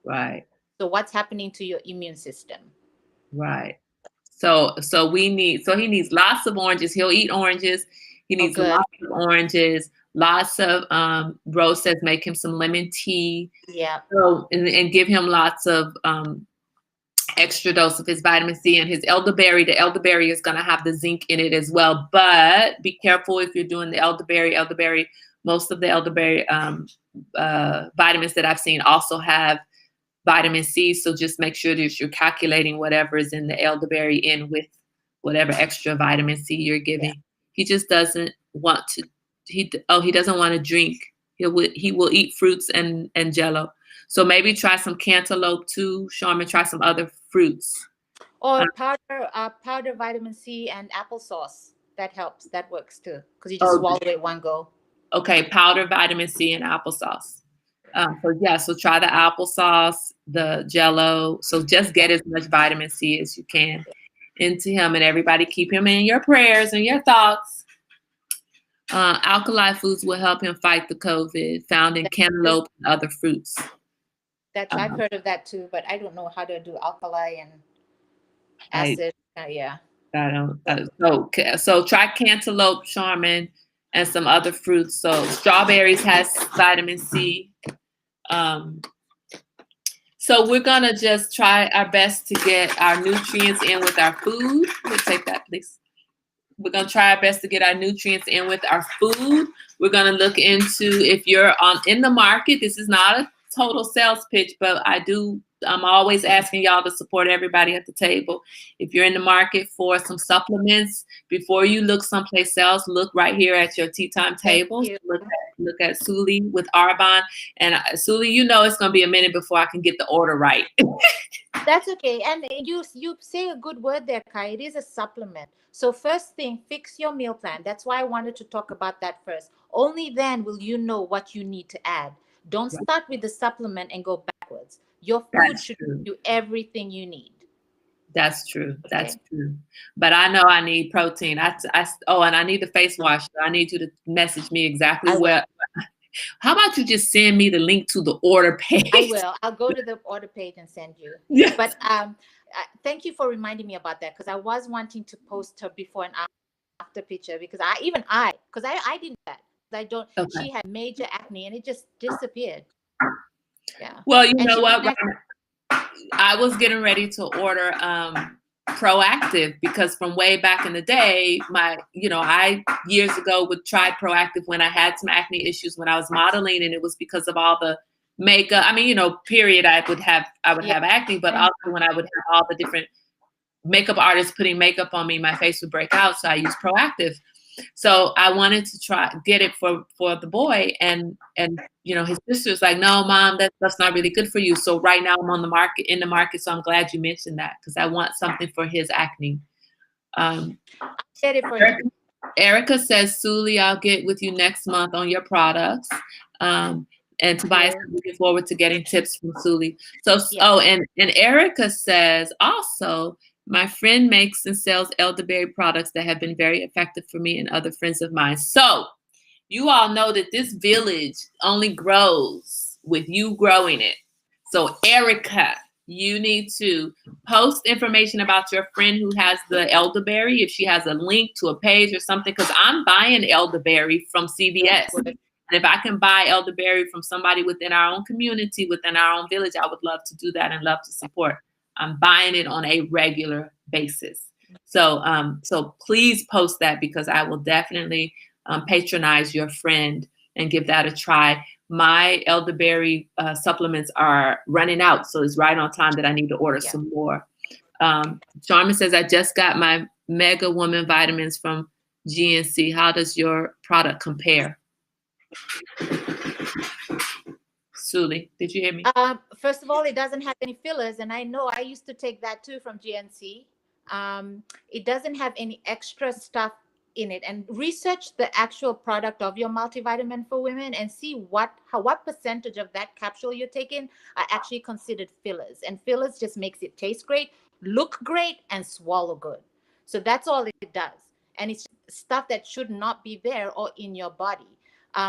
Right. So what's happening to your immune system? Right. So he needs lots of oranges. He'll eat oranges. He needs lots of oranges. Lots of Rose says make him some lemon tea. Yeah. So and give him lots of extra dose of his vitamin C and his elderberry. The elderberry is going to have the zinc in it as well. But be careful if you're doing the elderberry. Most of the elderberry vitamins that I've seen also have vitamin C. So just make sure that you're calculating whatever is in the elderberry in with whatever extra vitamin C you're giving. Yeah. He just doesn't want to. he doesn't want to drink. He will eat fruits and Jello. So maybe try some cantaloupe too, Charmin. Try some other fruits. Or powder vitamin C and applesauce. That helps. That works too, because you just swallow it one go. Okay, powder vitamin C and applesauce. So try the applesauce, the Jello. So just get as much vitamin C as you can into him, and everybody keep him in your prayers and your thoughts. Alkali foods will help him fight the COVID, found in cantaloupe and other fruits. I've heard of that too, but I don't know how to do alkali and acid. Yeah. I don't. So try cantaloupe, Charmin, and some other fruits. So strawberries has vitamin C. So we're gonna just try our best to get our nutrients in with our food. We'll take that, please. We're gonna try our best to get our nutrients in with our food. We're gonna look into if you're in the market. This is not a total sales pitch, but I'm always asking y'all to support everybody at the table. If you're in the market for some supplements, before you look someplace else, look right here at your tea time table. Look at Suli with Arbonne. And Suli, it's going to be a minute before I can get the order right. That's okay. And you say a good word there, Kai. It is a supplement. So first thing, fix your meal plan. That's why I wanted to talk about that first. Only then will you know what you need to add. Don't start with the supplement and go backwards. Your food should give you everything you need. That's true. That's true. But I know I need protein. And I need the face wash. So I need you to message me exactly where. How about you just send me the link to the order page? I will. I'll go to the order page and send you. Yes. But thank you for reminding me about that, because I was wanting to post her before and after picture, because I did that. I don't. Okay. She had major acne and it just disappeared. Yeah. Well, you know what? I was getting ready to order Proactiv, because from way back in the day, I years ago would try Proactiv when I had some acne issues when I was modeling, and it was because of all the makeup. Period. I would have acne, but also when I would have all the different makeup artists putting makeup on me, my face would break out. So I used Proactiv. So I wanted to get it for the boy, and his sister's like, no, Mom, that's not really good for you. So right now I'm in the market. So I'm glad you mentioned that, because I want something for his acne. I'll get it for you. Erica says, Suli, I'll get with you next month on your products. And Tobias, looking forward to getting tips from Suli. So, and Erica says also, my friend makes and sells elderberry products that have been very effective for me and other friends of mine. So you all know that this village only grows with you growing it. So Erica, you need to post information about your friend who has the elderberry, if she has a link to a page or something, because I'm buying elderberry from CVS. And if I can buy elderberry from somebody within our own community, within our own village, I would love to do that and love to support. I'm buying it on a regular basis. So please post that, because I will definitely patronize your friend and give that a try. My elderberry supplements are running out, so it's right on time that I need to order some more. Charmin says, I just got my Mega Woman vitamins from GNC. How does your product compare? Suli, did you hear me? First of all, it doesn't have any fillers, and I know I used to take that too from GNC. It doesn't have any extra stuff in it. And research the actual product of your multivitamin for women and see what percentage of that capsule you're taking are actually considered fillers. And fillers just makes it taste great, look great, and swallow good. So that's all it does. And it's stuff that should not be there or in your body.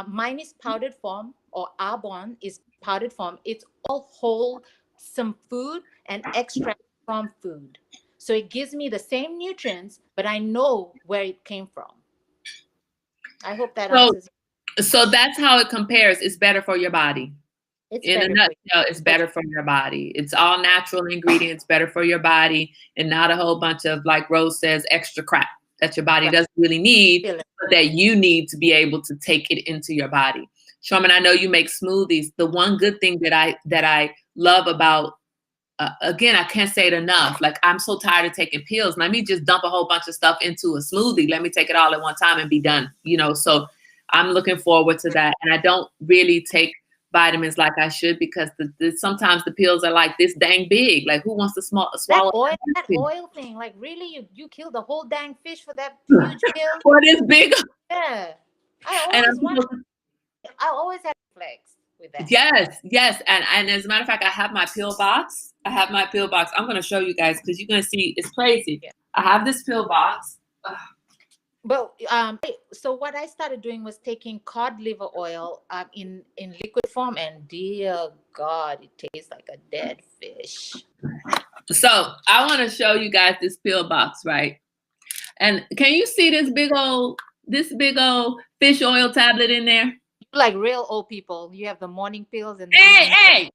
Mine is powdered form, or Arbonne is powdered form. It's all wholesome food and extract from food. So it gives me the same nutrients, but I know where it came from. I hope that answers. So that's how it compares. It's better for your body. In a nutshell, it's better for your body. It's all natural ingredients, better for your body, and not a whole bunch of, like Rose says, extra crap that your body doesn't really need, but that you need to be able to take it into your body. Charmin, I know you make smoothies. The one good thing that I love about, again, I can't say it enough. Like, I'm so tired of taking pills. Let me just dump a whole bunch of stuff into a smoothie. Let me take it all at one time and be done. So I'm looking forward to that. And I don't really take vitamins like I should because sometimes the pills are like this dang big. Like who wants to swallow That oil thing, like really, you kill the whole dang fish for that huge pill? for this big? Yeah. And I always have flex with that. Yes. And as a matter of fact, I have my pill box. I'm going to show you guys because you're going to see it's crazy. Yeah. I have this pill box. But so what I started doing was taking cod liver oil in liquid form, and dear God, it tastes like a dead fish. So I want to show you guys this pill box, right? And can you see this big old fish oil tablet in there? Like real old people, you have the morning pills and Hey,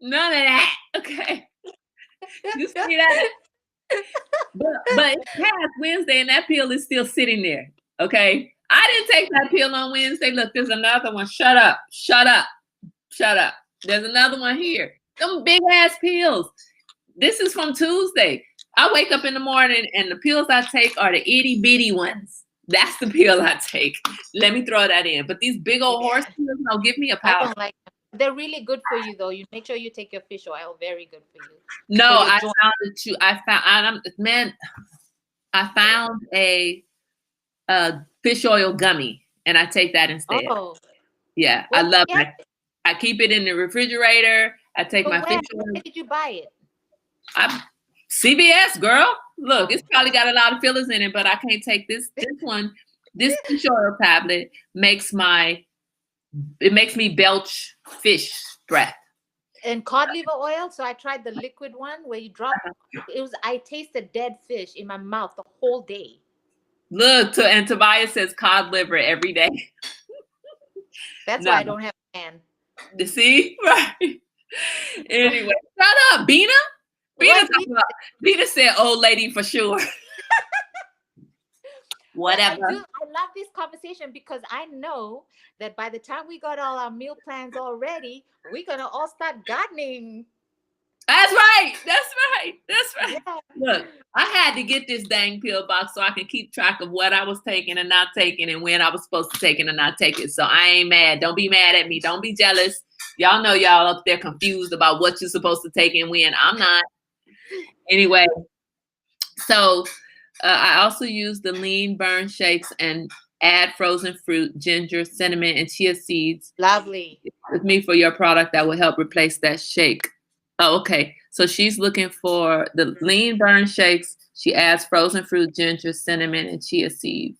none of that. Okay, you see that? But it's past Wednesday and that pill is still sitting there. Okay, I didn't take that pill on Wednesday. Look, there's another one. Shut up. There's another one here. Them big ass pills. This is from Tuesday. I wake up in the morning and the pills I take are the itty bitty ones. That's the pill I take. Let me throw that in. But these big old horse pills, no, give me a I pouch. don't like them. They're really good for you, though. You make sure you take your fish oil. Very good for you. No, For your I joint. found it too. I found a fish oil gummy and I take that instead. Oh, Yeah, well, I love yeah. it. I keep it in the refrigerator. I take But my where fish oil. did you buy it? CVS, girl. Look, it's probably got a lot of fillers in it, but I can't take this one. This fish oil tablet makes me belch fish breath. And cod liver oil. So I tried the liquid one where you drop. I tasted dead fish in my mouth the whole day. Look, and Tobias says cod liver every day. That's No. why I don't have a man. You see? Right. Anyway, shut up, Bina. Bina said old lady for sure. Whatever. I love this conversation because I know that by the time we got all our meal plans all ready, we're going to all start gardening. That's right. Yeah. Look, I had to get this dang pill box so I can keep track of what I was taking and not taking and when I was supposed to take it and not take it. So I ain't mad. Don't be mad at me. Don't be jealous. Y'all know y'all up there confused about what you're supposed to take and when. I'm not. Anyway, so I also use the lean burn shakes and add frozen fruit, ginger, cinnamon, and chia seeds. Lovely. With me for your product that will help replace that shake. Oh, okay. So she's looking for the lean burn shakes. She adds frozen fruit, ginger, cinnamon, and chia seeds.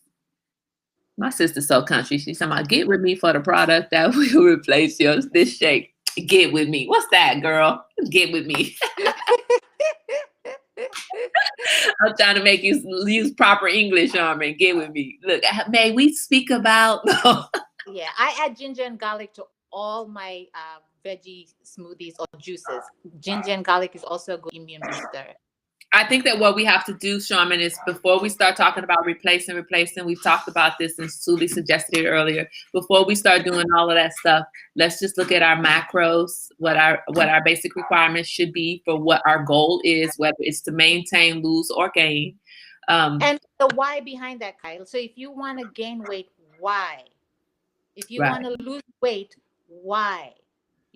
My sister's so country. She's talking about, get with me for the product that will replace this shake. Get with me. What's that, girl? Get with me. I'm trying to make you use proper English on me. Get with me. Look, may we speak about? Yeah, I add ginger and garlic to all my veggie smoothies or juices. Ginger and garlic is also a good immune booster. I think that what we have to do, Sharman, is before we start talking about replacing, we've talked about this and Suli suggested it earlier. Before we start doing all of that stuff, let's just look at our macros, what our basic requirements should be for what our goal is, whether it's to maintain, lose, or gain. And the why behind that, Kyle. So if you want to gain weight, why? If you want to lose weight, why?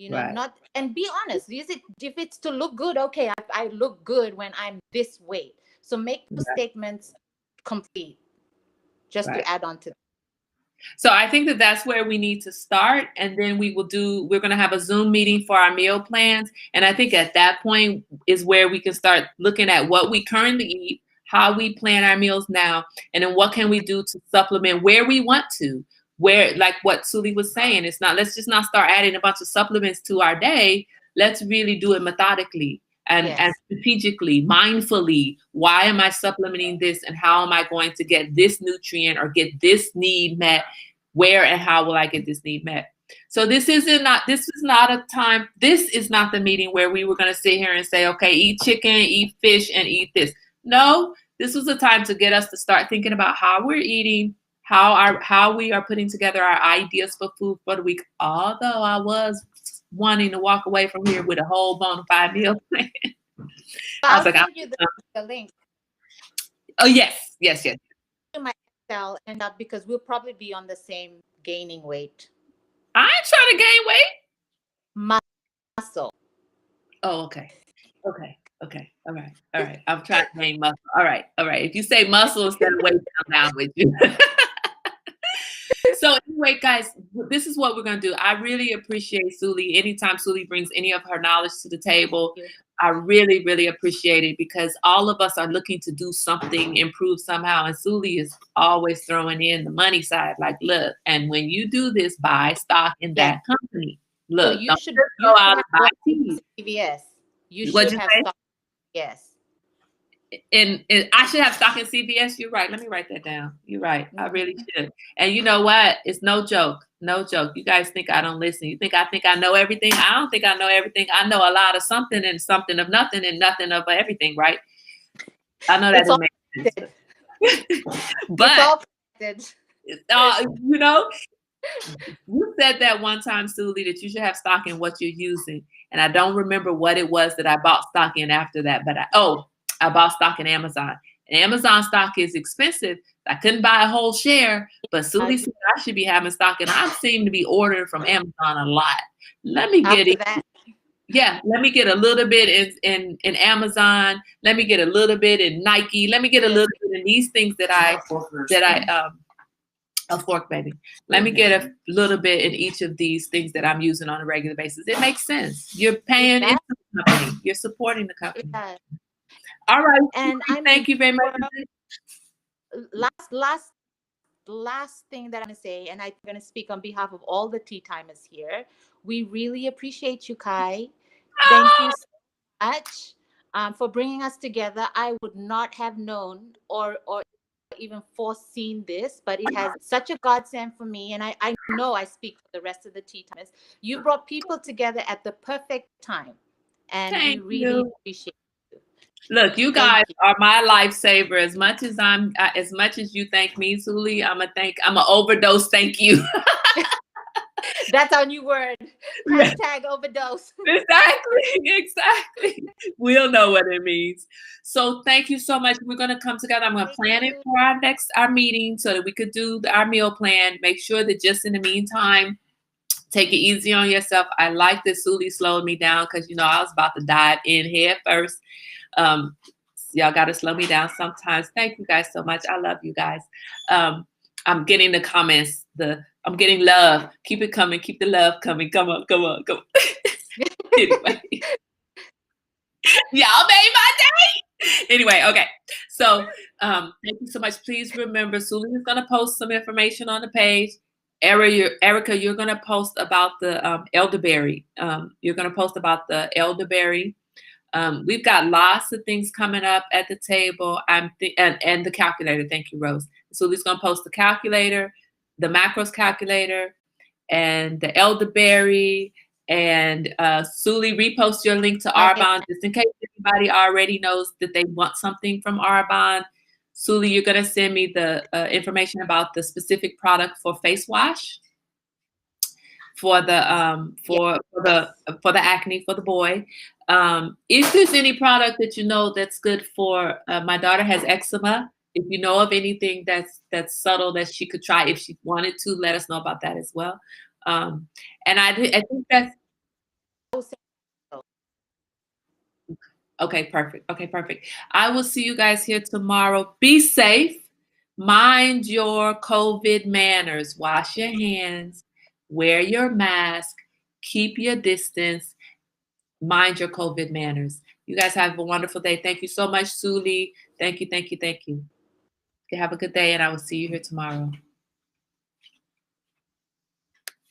Not, and be honest. If it's to look good, okay, I look good when I'm this weight. So make the statements complete, just to add on to that. So I think that that's where we need to start. And then we're going to have a Zoom meeting for our meal plans. And I think at that point is where we can start looking at what we currently eat, how we plan our meals now, and then what can we do to supplement where we want to. Where, like what Suli was saying, let's just not start adding a bunch of supplements to our day. Let's really do it methodically and strategically, mindfully. Why am I supplementing this and how am I going to get this nutrient or get this need met? Where and how will I get this need met? So this is not the meeting where we were going to sit here and say, okay, eat chicken, eat fish, and eat this. No, this was a time to get us to start thinking about how we're eating, how we are putting together our ideas for food for the week. Although I was wanting to walk away from here with a whole bona fide meal plan. I'll send you the link. Oh yes. My tell, and because we'll probably be on the same gaining weight. I ain't trying to gain weight. Muscle. Oh, okay. Okay. Okay. All right. All right. I'm trying to gain muscle. All right. All right. If you say muscle instead of weight, I'm down with you. So anyway, guys, this is what we're going to do. I really appreciate Suli. Anytime Suli brings any of her knowledge to the table, I really, really appreciate it, because all of us are looking to do something, improve somehow. And Suli is always throwing in the money side. Like, look, and when you do this, buy stock in that company. Look, so you should go out and buy teas. CVS. You What'd should you have say? stock. Yes. And I should have stock in CVS. You're right. Let me write that down. You're right. I really should. And you know what? It's no joke. No joke. You guys think I don't listen. You think I know everything? I don't think I know everything. I know a lot of something and something of nothing and nothing of everything, right? I know that doesn't make sense. But it's all connected. you know, you said that one time, Suli, that you should have stock in what you're using. And I don't remember what it was that I bought stock in after that, but I bought stock in Amazon. And Amazon stock is expensive. I couldn't buy a whole share, but Suli said I should be having stock, and I seem to be ordering from Amazon a lot. Let me get it. Yeah, let me get a little bit in Amazon. Let me get a little bit in Nike. Let me get a little bit in these things that I a fork, baby. Let me get a little bit in each of these things that I'm using on a regular basis. It makes sense. You're paying into the company. You're supporting the company. Yeah. All right. And thank you very much. Last thing that I'm going to say, and I'm going to speak on behalf of all the tea timers here. We really appreciate you, Kai. Thank you so much for bringing us together. I would not have known or even foreseen this, but it has such a godsend for me. And I know I speak for the rest of the tea timers. You brought people together at the perfect time. And we really appreciate it. Look, you guys are my lifesaver. As much as you thank me, Suli, I'm a overdose. Thank you. That's our new word. Hashtag overdose. Exactly. We'll know what it means. So thank you so much. We're going to come together. I'm going to plan it for our meeting so that we could do our meal plan. Make sure that just in the meantime, take it easy on yourself. I like that Suli slowed me down, because I was about to dive in head first. Y'all got to slow me down sometimes. Thank you guys so much. I love you guys. I'm getting the comments. I'm getting love. Keep it coming. Keep the love coming. Come on. Anyway. Y'all made my day. Anyway, okay. So thank you so much. Please remember, Suli is going to post some information on the page. Erica, you're going to post about the elderberry. You're going to post about the elderberry. We've got lots of things coming up at the table. And the calculator. Thank you, Rose. Suli's going to post the calculator, the macros calculator, and the elderberry. And Suli, repost your link to Arbonne, just in case anybody already knows that they want something from Arbonne. Suli, you're going to send me the information about the specific product for face wash for the acne for the boy. If there's any product that you know that's good for my daughter has eczema. If you know of anything that's subtle that she could try, if she wanted to, let us know about that as well. And I think that's okay. Perfect. Okay, perfect. I will see you guys here tomorrow. Be safe. Mind your COVID manners. Wash your hands. Wear your mask. Keep your distance. Mind your COVID manners. You guys have a wonderful day. Thank you so much, Suli. Thank you. Have a good day, and I will see you here tomorrow.